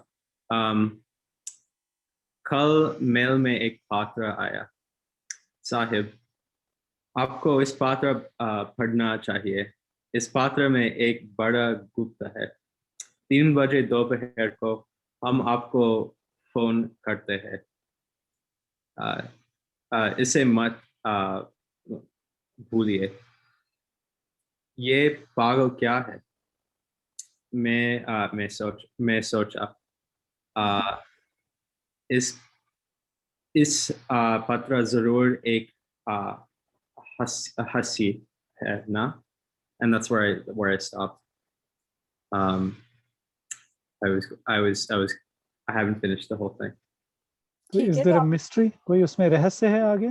कल मेल में एक पात्र आया। साहिब, आपको इस पात्र पढ़ना चाहिए। इस पात्र में एक बड़ा गुप्त है। 3 बजे दोपहर को हम आपको फोन करते हैं। इसे मत भूलिए। ये पागल क्या है? मैं सोचा इस पत्र जरूर एक हंसी है ना? And that's where I stopped. I haven't finished the whole thing. Is there a mystery? कोई उसमें रहस्य है आगे?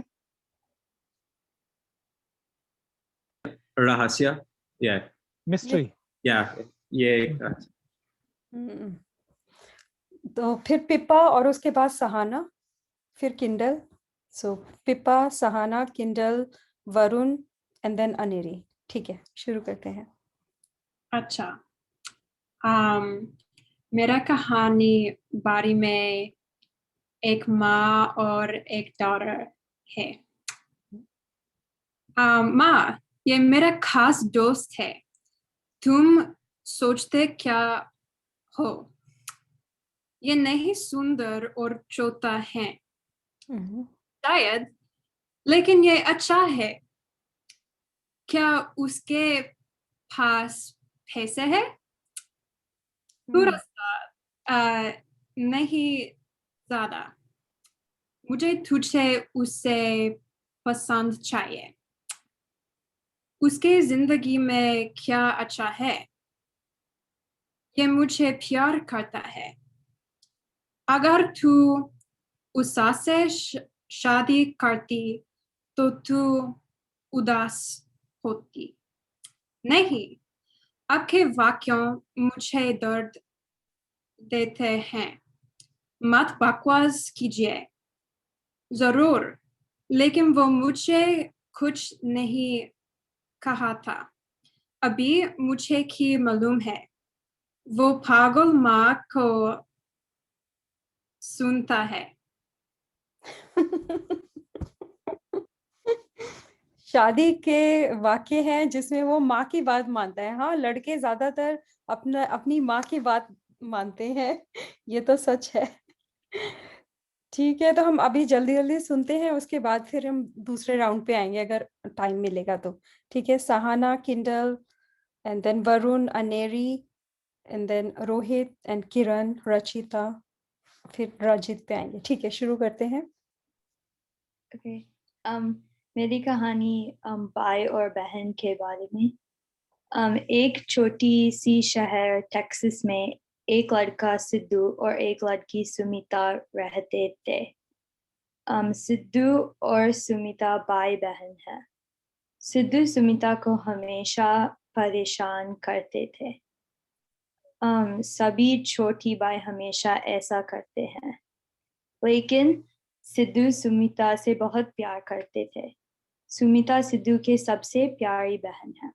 रहस्य? Yeah. मिस्ट्री? Yeah. ये तो फिर पिप्पा और उसके बाद सहाना, फिर Kindle. So Pippa, Sahana, Kindle, Varun and then Aneri. ठीक है, शुरू करते हैं। अच्छा, मेरा कहानी बारी में एक माँ और एक डॉटर है। माँ, ये मेरा खास दोस्त है। तुम सोचते क्या हो? ये नहीं सुंदर और छोटा है शायद, लेकिन ये अच्छा है। क्या उसके पास पैसे है? थोड़ा सा, नहीं ज्यादा। मुझे तुझसे उसे पसंद चाहिए। उसके जिंदगी में क्या अच्छा है? ये मुझे प्यार करता है। अगर तू उससे शादी करती तो तू उदास होती। नहीं, आपके वाक्यों मुझे दर्द देते हैं। मत बकवास कीजिए। जरूर, लेकिन वो मुझे कुछ नहीं कहा था। अभी मुझे की मालूम है। वो पागल माँ को सुनता है। शादी के वाक्य हैं जिसमें वो माँ की बात मानता है। हाँ, लड़के ज्यादातर अपनी माँ की बात मानते हैं। ये तो सच है। ठीक है, तो हम अभी जल्दी जल्दी सुनते हैं, उसके बाद फिर हम दूसरे राउंड पे आएंगे अगर टाइम मिलेगा तो। ठीक है, Sahana, Kindle, and then Varun, Aneri, and then Rohit and Kiran, Rachita, फिर रजित पे आएंगे। ठीक है, शुरू करते हैं। ओके मेरी कहानी भाई और बहन के बारे में। एक छोटी सी शहर टेक्सास में एक लड़का सिद्धू और एक लड़की सुमिता रहते थे। सिद्धू और सुमिता भाई बहन है। सिद्धू सुमिता को हमेशा परेशान करते थे। सभी छोटी भाई हमेशा ऐसा करते हैं, लेकिन सिद्धू सुमिता से बहुत प्यार करते थे। सुमिता सिद्धू के सबसे प्यारी बहन है।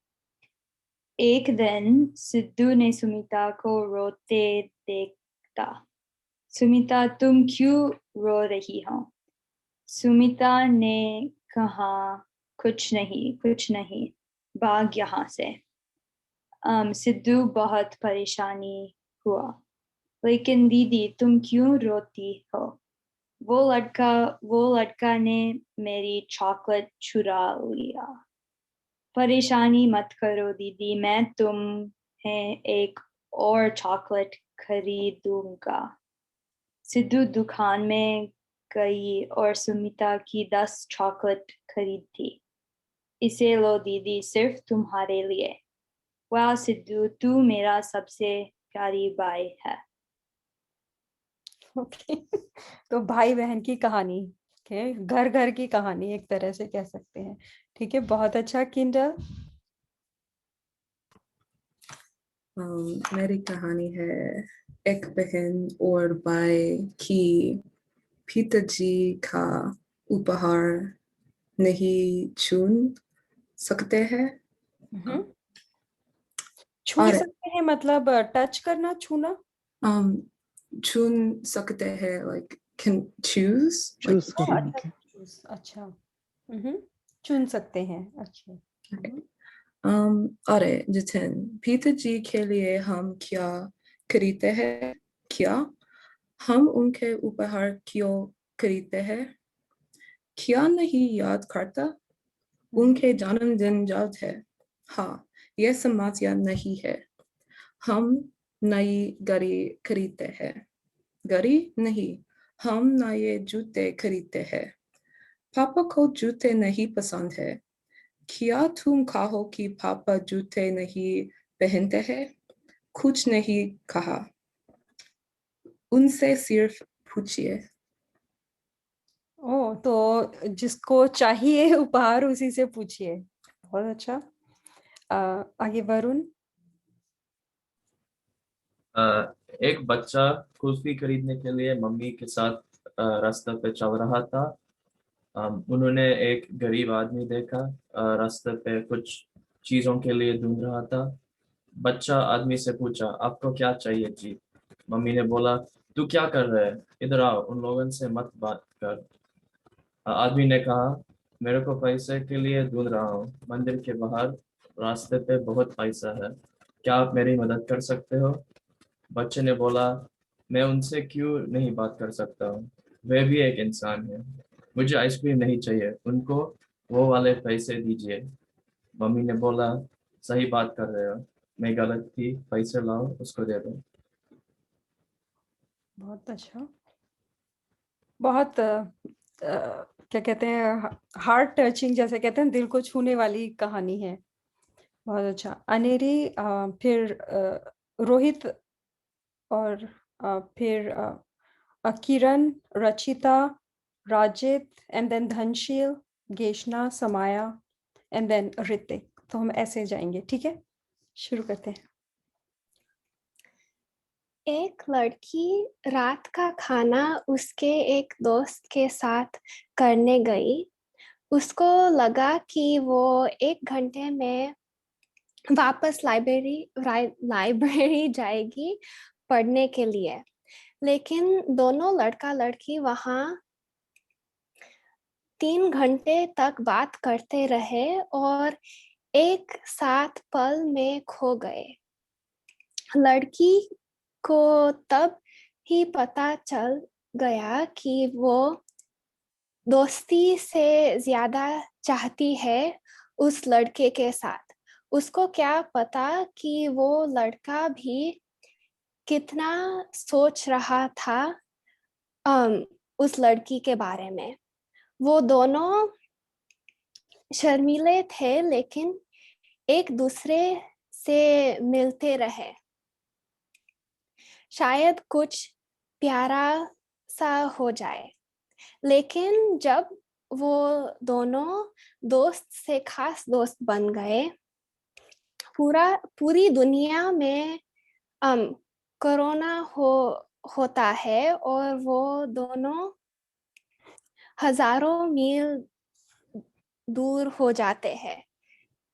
एक दिन सिद्धू ने सुमिता को रोते देखा। सुमिता, तुम क्यों रो रही हो? सुमिता ने कहा, कुछ नहीं, भाग यहाँ से। सिद्धू बहुत परेशानी हुआ। लेकिन दीदी, तुम क्यों रोती हो? वो लड़का ने मेरी चॉकलेट चुरा लिया। परेशानी मत करो दीदी, मैं तुम्हें एक और चॉकलेट खरीदूंगा। सिद्धू दुकान में गई और सुमिता की 10 चॉकलेट खरीदी। इसे लो दीदी, सिर्फ तुम्हारे लिए। वाह सिद्धू, तू मेरा सबसे प्यारी भाई है। ओके तो भाई बहन की कहानी, के घर घर की कहानी एक तरह से कह सकते हैं। ठीक है, बहुत अच्छा। किंडल। मेरी कहानी है एक बहन और भाई की पिताजी का उपहार नहीं छू सकते हैं। छू और सकते हैं मतलब टच करना, छूना? छू सकते हैं like can choose choose like करने अच्छा, के। अच्छा, चुन सकते हैं। अच्छा। अरे जितिन, पिताजी के लिए हम क्या खरीदते हैं? क्या हम उनके उपहार क्यों खरीदते हैं? क्या नहीं याद करता? उनके जन्मदिन जल्द है। हाँ, यह समस्या नहीं है। हम नई गाड़ी खरीदते हैं। गाड़ी नहीं, हम नए जूते खरीदते हैं। पापा को जूते नहीं पसंद है। क्या तुम कहो कि पापा जूते नहीं पहनते हैं? कुछ नहीं कहा, उनसे सिर्फ पूछिए। ओ, तो जिसको चाहिए उपहार उसी से पूछिए। बहुत अच्छा। आगे वरुण। एक बच्चा कुल्फी खरीदने के लिए मम्मी के साथ रास्ते पे चल रहा था। उन्होंने एक गरीब आदमी देखा, रास्ते पे कुछ चीजों के लिए ढूंढ रहा था। बच्चा आदमी से पूछा, आपको क्या चाहिए जी? मम्मी ने बोला, तू क्या कर रहा है? इधर आओ, उन लोगों से मत बात कर। आदमी ने कहा, मेरे को पैसे के लिए ढूंढ रहा हूँ, मंदिर के बाहर रास्ते पे बहुत पैसा है, क्या आप मेरी मदद कर सकते हो? बच्चे ने बोला, मैं उनसे क्यों नहीं बात कर सकता हूँ, वे भी एक इंसान है। मुझे आइसक्रीम नहीं चाहिए, उनको वो वाले पैसे दीजिए। मम्मी ने बोला, सही बात कर रहे हो, मैं गलत थी, पैसे लाओ, उसको दे दो। बहुत अच्छा। बहुत क्या कहते हैं, हार्ट टचिंग जैसे कहते हैं, दिल को छूने वाली कहानी है। बहुत अच्छा। अनेरी, फिर रोहित, और फिर किरण, रचिता, राजित, एंड देन धनशील, गेशना, समाया, एंड देन ऋतिक। तो हम ऐसे जाएंगे। ठीक है, शुरू करते हैं। एक लड़की रात का खाना उसके एक दोस्त के साथ करने गई। उसको लगा कि वो 1 घंटे में वापस लाइब्रेरी जाएगी पढ़ने के लिए, लेकिन दोनों लड़का लड़की वहाँ 3 घंटे तक बात करते रहे और एक साथ पल में खो गए। लड़की को तब ही पता गया कि वो दोस्ती से ज्यादा चाहती है उस लड़के के साथ। उसको क्या पता कि वो लड़का भी कितना सोच रहा था उस लड़की के बारे में। वो दोनों शर्मीले थे लेकिन एक दूसरे से मिलते रहे। शायद कुछ प्यारा सा हो जाए। लेकिन जब वो दोनों दोस्त से खास दोस्त बन गए, पूरी दुनिया में कोरोना होता है और वो दोनों हजारों मील दूर हो जाते हैं।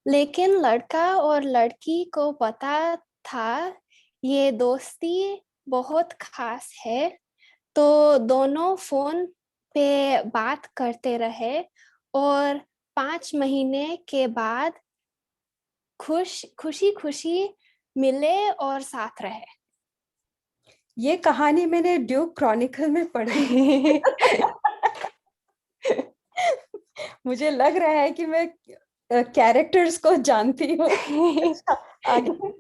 लेकिन लड़का और लड़की को पता था ये दोस्ती बहुत खास है, तो दोनों फोन पे बात करते रहे और 5 महीने के बाद खुशी खुशी मिले और साथ रहे। ये कहानी मैंने ड्यूक क्रॉनिकल में पढ़ी। मुझे लग रहा है कि मैं कैरेक्टर्स को जानती हूँ। अच्छा, आगे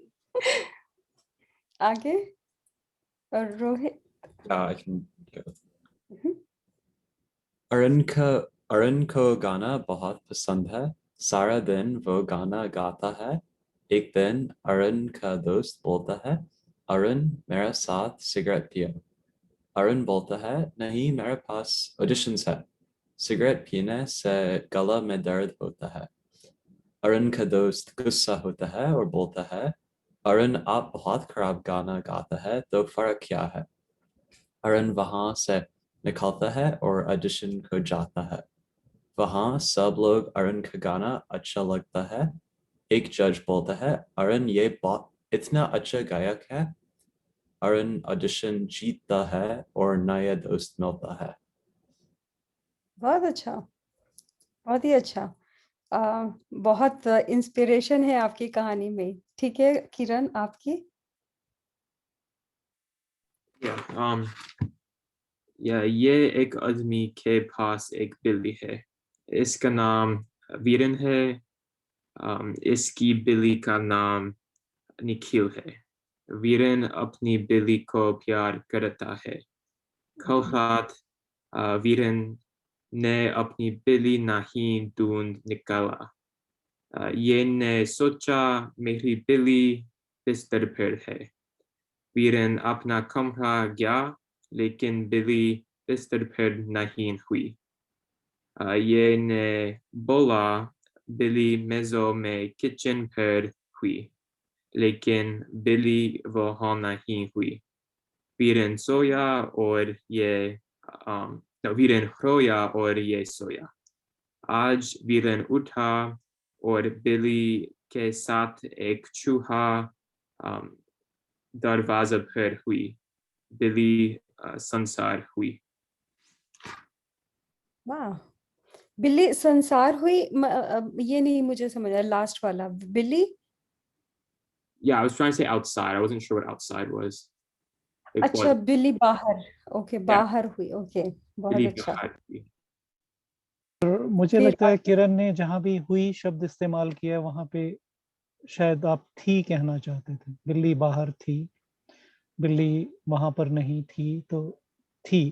आगे Rohit. I can go. Arun को गाना बहुत पसंद है। सारा दिन वो गाना गाता है। एक दिन अरुण का दोस्त बोलता है, अरुण मेरे साथ सिगरेट पियो। अरुण बोलता है, नहीं मेरे पास ऑडिशंस है। सिगरेट पीने से गला में दर्द होता है। अरुण का दोस्त गुस्सा होता है और बोलता है, अरुण आप बहुत खराब गाना गाता है, तो फर्क क्या है? अरुण वहां से निकलता है और ऑडिशन को जाता है। वहां सब लोग अरुण का गाना अच्छा लगता है। एक जज बोलता है, अरुण ये इतना अच्छा गायक है। अरुण ऑडिशन जीतता है और नया दोस्त मिलता है। बहुत अच्छा, बहुत ही अच्छा। बहुत इंस्पिरेशन है आपकी कहानी में। ठीक है किरण, आपकी? ये एक आदमी के पास एक बिल्ली है। इसका नाम वीरन है। इसकी बिल्ली का नाम निखिल है। वीरन अपनी बिल्ली को प्यार करता है। कल रात वीरन ने अपनी बिल्ली नहीं ढूंढ निकाला। ये ने सोचा मेरी बिल्ली बिस्तर पर है। वीरन अपना कमरा गया लेकिन बिल्ली बिस्तर पर नहीं हुई। ये ने बोला बिल्ली मेजों में किचन पर हुई, लेकिन बिल्ली वहाँ नहीं हुई। वीरन सोया और ये वीरन रोया और ये सोया। आज वीरन उठा और बिल्ली के साथ एक चूहा दरवाजा पर हुई। बिल्ली संसार हुई। वाह, बिल्ली संसार हुई। ये नहीं मुझे समझ आया लास्ट वाला। बिल्ली Yeah, I was trying to say outside. I wasn't sure what outside was. अच्छा, बिल्ली बाहर। ओके, बाहर हुई। ओके, बहुत बिल्ली अच्छा। बाहर हुई। और मुझे फिर लगता है किरण ने जहाँ भी हुई शब्द इस्तेमाल किया वहां पे शायद आप थी कहना चाहते थे। बिल्ली बाहर थी, बिल्ली वहां पर नहीं थी, तो थी।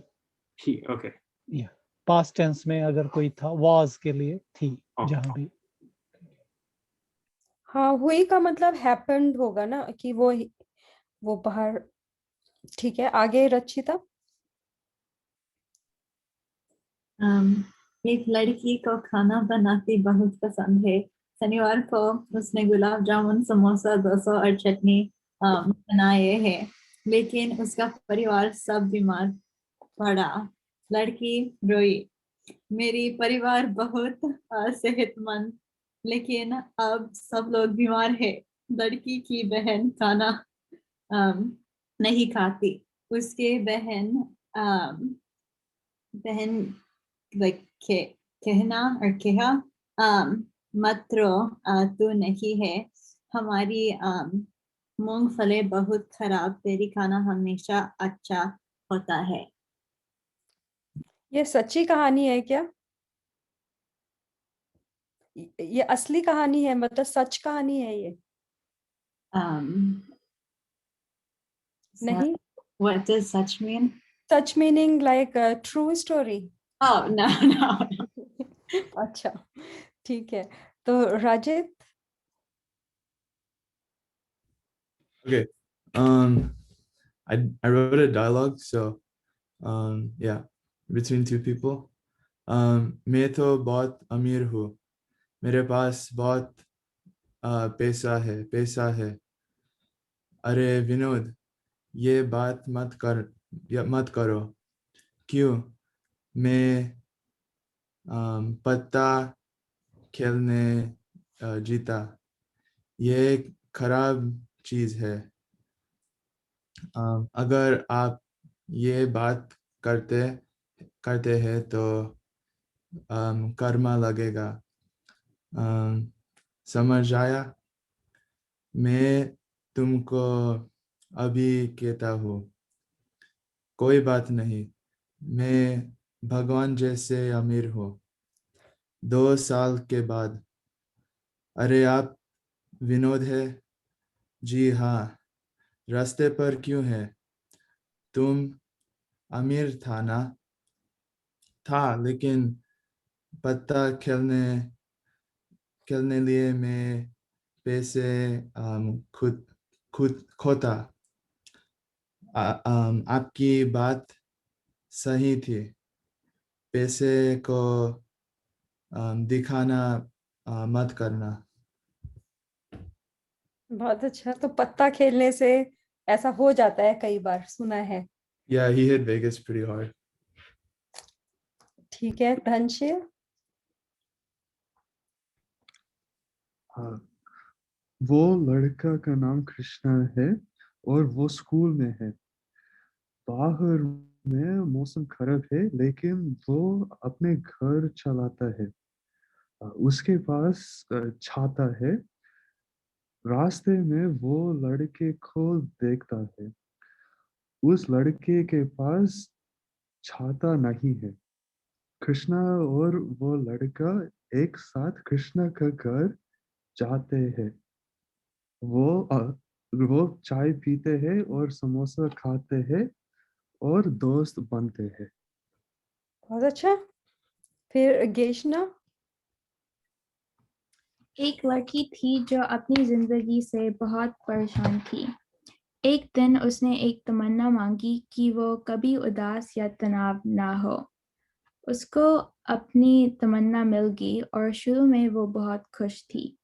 ओके। या पास्ट टेंस में अगर कोई था, वाज के लिए थी जहां भी। हाँ, हुई का मतलब हैपेंड होगा ना, कि वो बाहर। ठीक है, आगे रचिता। एक लड़की को खाना बनाती बहुत पसंद है। शनिवार को उसने गुलाब जामुन, समोसा, डोसा और चटनी बनाए हैं, लेकिन उसका परिवार सब बीमार पड़ा। लड़की रोई, मेरी परिवार बहुत सेहतमंद, लेकिन अब सब लोग बीमार है। लड़की की बहन खाना नहीं खाती। उसके बहन कहना और कहा, मात्र तू नहीं है, हमारी मूंगफली बहुत खराब, तेरी खाना हमेशा अच्छा होता है। ये सच्ची कहानी है क्या? ये असली कहानी है, मतलब सच कहानी है ये? नहीं, What does such mean? Such meaning like true story? Oh, no, no. अच्छा, ठीक है। तो राजित, Okay. I wrote a dialogue, so yeah, between two people. मैं तो बहुत अमीर हूँ, मेरे पास बहुत पैसा है। अरे विनोद, ये बात मत करो। क्यों? मैं पत्ता खेलने जीता। ये खराब चीज है। अगर आप ये बात करते हैं तो कर्मा लगेगा। समझ आया? मैं तुमको अभी कहता हूँ, कोई बात नहीं, मैं भगवान जैसे अमीर हूँ। 2 साल के बाद, अरे आप विनोद है? जी हाँ, रास्ते पर क्यों है? तुम अमीर था ना? था, लेकिन पत्ता खेलने लिए मैं पैसे खुद खोता। आपकी बात सही थी, पैसे को दिखाना मत करना। बहुत अच्छा। तो पत्ता खेलने से ऐसा हो जाता है, कई बार सुना है। Yeah, he hit Vegas pretty hard. ठीक है, धनशील। हाँ, वो लड़का का नाम कृष्णा है और वो स्कूल में है। बाहर में मौसम खराब है, लेकिन वो अपने घर चलाता है। उसके पास छाता है। रास्ते में वो लड़के को देखता है। उस लड़के के पास छाता नहीं है। कृष्णा और वो लड़का एक साथ कृष्णा का घर जाते हैं। वो चाय पीते हैं और समोसा खाते हैं और दोस्त बनते हैं। बहुत अच्छा। फिर गेशना। एक लड़की थी जो अपनी जिंदगी से बहुत परेशान थी। एक दिन उसने एक तमन्ना मांगी कि वो कभी उदास या तनाव ना हो। उसको अपनी तमन्ना मिल गई और शुरू में वो बहुत खुश थी,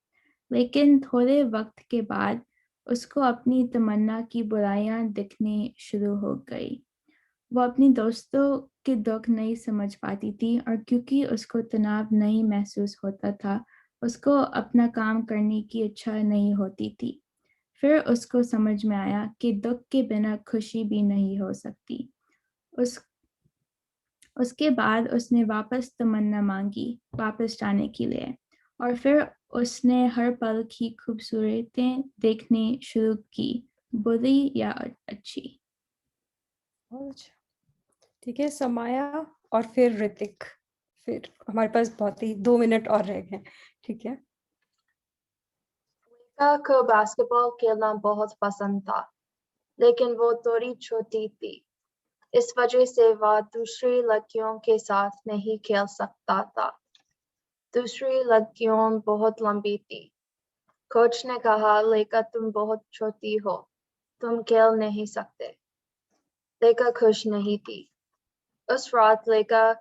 लेकिन थोड़े वक्त के बाद उसको अपनी तमन्ना की बुराइयां दिखनी शुरू हो गई। वो अपनी दोस्तों के दुख नहीं समझ पाती थी और क्योंकि उसको तनाव नहीं महसूस होता था, उसको अपना काम करने की इच्छा नहीं होती थी। फिर उसको समझ में आया कि दुख के बिना खुशी भी नहीं हो सकती। उसके बाद उसने वापस तमन्ना मांगी वापस जाने के लिए, और फिर उसने हर पल की खूबसूरतें देखनी शुरू की, बुरी या अच्छी। बहुत अच्छा। ठीक है, समाया और फिर ऋतिक। फिर हमारे पास बहुत ही 2 मिनट और रह गए। ठीक है। लेखा को बास्केटबॉल खेलना बहुत पसंद था, लेकिन वो थोड़ी छोटी थी। इस वजह से वह दूसरी लड़कियों के साथ नहीं खेल सकता था। दूसरी लड़कियों बहुत लंबी थी। कोच ने कहा, लेखा तुम बहुत छोटी हो, तुम खेल नहीं सकते। लेखा खुश नहीं थी। उस रात लेखा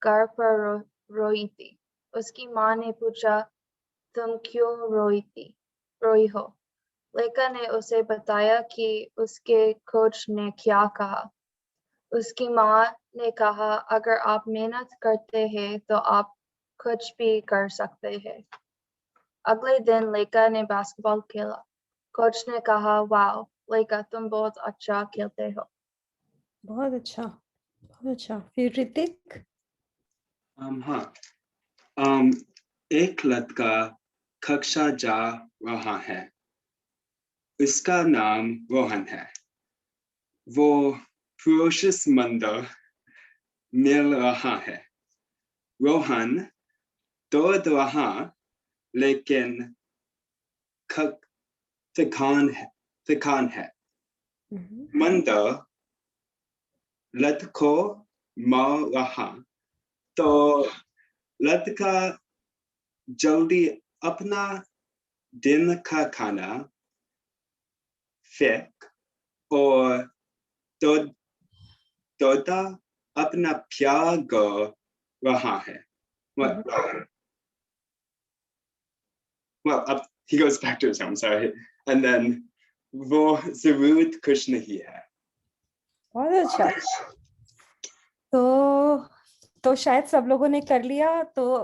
घर पर रोई थी। उसकी माँ ने पूछा, तुम क्यों रोई हो? लेखा ने उसे बताया कि उसके कोच ने क्या कहा। उसकी माँ ने कहा, अगर आप मेहनत करते हैं तो आप कुछ भी कर सकते हैं। अगले दिन लेखा ने बास्केटबॉल खेला। कोच ने कहा, वाह लेखा तुम बहुत अच्छा खेलते हो। बहुत अच्छा, बहुत अच्छा। फिर ऋतिक। हाँ, एक लड़का कक्षा जा रहा है। उसका नाम रोहन है। वो फरोशियस मंद मिल रहा है। रोहन दौड़ रहा लेकिन थकान है। मंदा लत को मार रहा तो लड़का जल्दी अपना दिन का खाना फेंक और तोता अपना प्यार कर रहा है। Well, he goes back to his home, sorry. And then वो जरूर खुश नहीं है। बहुत अच्छा। तो शायद सब लोगों ने कर लिया। तो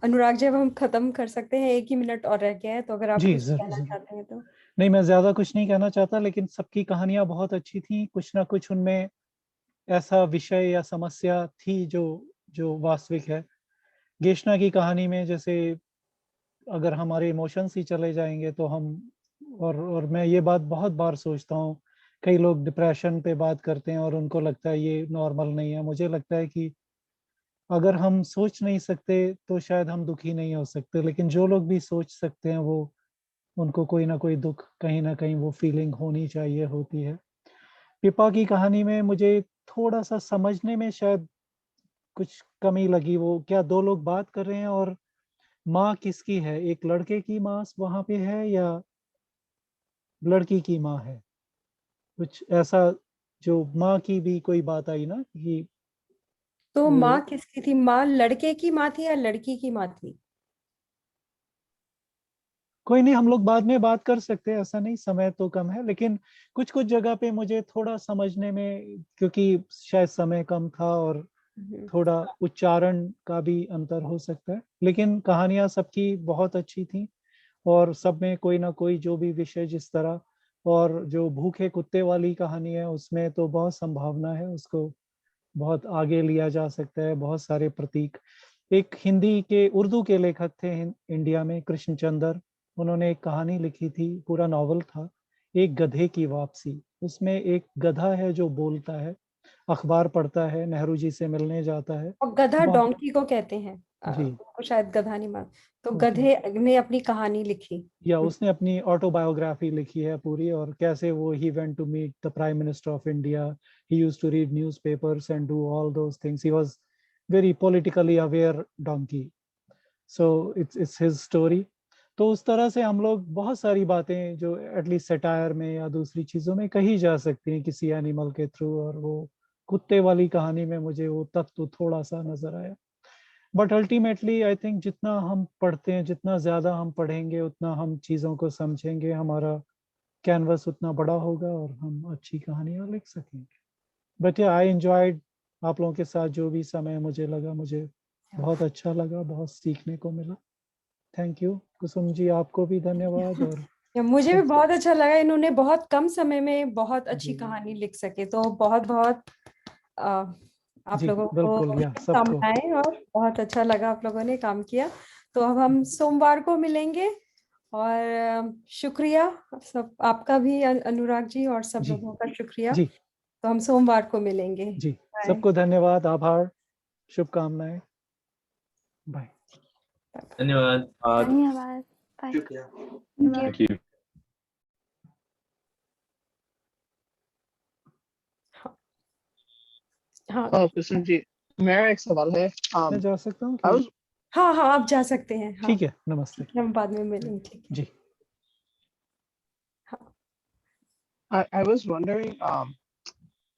अनुराग जी, अब हम खत्म कर सकते हैं, 1 ही मिनट और रह गया है, तो अगर आप जी, कुछ जरूर, कहना जरूर। चाहते हैं तो। नहीं, मैं ज्यादा कुछ नहीं कहना चाहता, लेकिन सबकी कहानियां बहुत अच्छी थी। कुछ ना कुछ उनमें ऐसा विषय या समस्या थी जो वास्तविक है। गेशना की कहानी में जैसे अगर हमारे इमोशंस ही चले जाएंगे तो हम और मैं ये बात बहुत बार सोचता हूँ, कई लोग डिप्रेशन पे बात करते हैं और उनको लगता है ये नॉर्मल नहीं है। मुझे लगता है कि अगर हम सोच नहीं सकते तो शायद हम दुखी नहीं हो सकते, लेकिन जो लोग भी सोच सकते हैं वो उनको कोई ना कोई दुख कहीं ना कहीं वो फीलिंग होनी चाहिए, होती है। पिपा की कहानी में मुझे थोड़ा सा समझने में शायद कुछ कमी लगी। वो क्या 2 लोग बात कर रहे हैं और माँ किसकी है? एक लड़के की माँ वहाँ पे है या लड़की की माँ है? कुछ ऐसा जो माँ की भी कोई बात आई ना कि तो वो माँ किसकी थी? माँ लड़के की माँ थी या लड़की की माँ थी? कोई नहीं, हम लोग बाद में बात कर सकते हैं, ऐसा नहीं, समय तो कम है। लेकिन कुछ-कुछ जगह पे मुझे थोड़ा समझने में, क्योंकि शायद समय कम था और थोड़ा उच्चारण का भी अंतर हो सकता है। लेकिन कहानियाँ सबकी बहुत अच्छी थी और सब में कोई ना कोई जो भी विषय जिस तरह, और जो भूखे कुत्ते वाली कहानी है उसमें तो बहुत संभावना है, उसको बहुत आगे लिया जा सकता है, बहुत सारे प्रतीक। एक हिंदी के उर्दू के लेखक थे इंडिया में, कृष्णचंद्र, उन्होंने एक कहानी लिखी थी, पूरा नॉवल था, एक गधे की वापसी। उसमें एक गधा है जो बोलता है, अखबार पढ़ता है, नेहरू जी से मिलने जाता है। और गधा वहाँ डोंकी को कहते हैं, जी, वो शायद गधा नहीं मान। तो ओके। गधे ने अपनी कहानी लिखी। या उसने अपनी ऑटोबायोग्राफी लिखी है पूरी, और कैसे वो he went to meet the prime minister of India, he used to read newspapers and do all those things, he was very politically aware donkey. So it's his story. तो उस तरह से हम लोग बहुत सारी बातें जो एटलीस्ट सटायर में या दूसरी चीज़ों में कही जा सकती हैं किसी एनिमल के थ्रू, और वो कुत्ते वाली कहानी में मुझे वो तत्व थोड़ा सा नजर आया। बट अल्टीमेटली आई थिंक जितना हम पढ़ते हैं, जितना ज़्यादा हम पढ़ेंगे, उतना हम चीज़ों को समझेंगे, हमारा कैनवस उतना बड़ा होगा और हम अच्छी कहानियाँ लिख सकेंगे। बट या आई एंजॉयड आप लोगों के साथ जो भी समय मुझे लगा, मुझे बहुत अच्छा लगा, बहुत सीखने को मिला। थैंक यू कुसुम जी, आपको भी धन्यवाद। और या मुझे भी बहुत अच्छा लगा, इन्होंने बहुत कम समय में बहुत अच्छी कहानी लिख सके, तो बहुत बहुत आप जी लोगों बिल्कुल, को या सबको शुभकामनाएं, और बहुत अच्छा लगा आप लोगों ने काम किया। तो अब हम सोमवार को मिलेंगे, और शुक्रिया सब आपका भी अनुराग जी, और सब जी लोगों का शुक्रिया। जी तो हम सोमवार को मिलेंगे। जी, बाय। सबको धन्यवाद, आभार, शुभकामनाएं, बाय। धन्यवाद। धन्यवाद। बाय। Thank you. हाँ कुसुम जी, मेरा एक सवाल है। मैं जा सकता हूँ I कि was हाँ हाँ, आप जा सकते हैं। हाँ ठीक है, नमस्ते हम बाद में मिलेंगे। ठीक है। जी। I was wondering,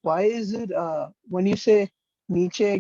why is it when you say नीचे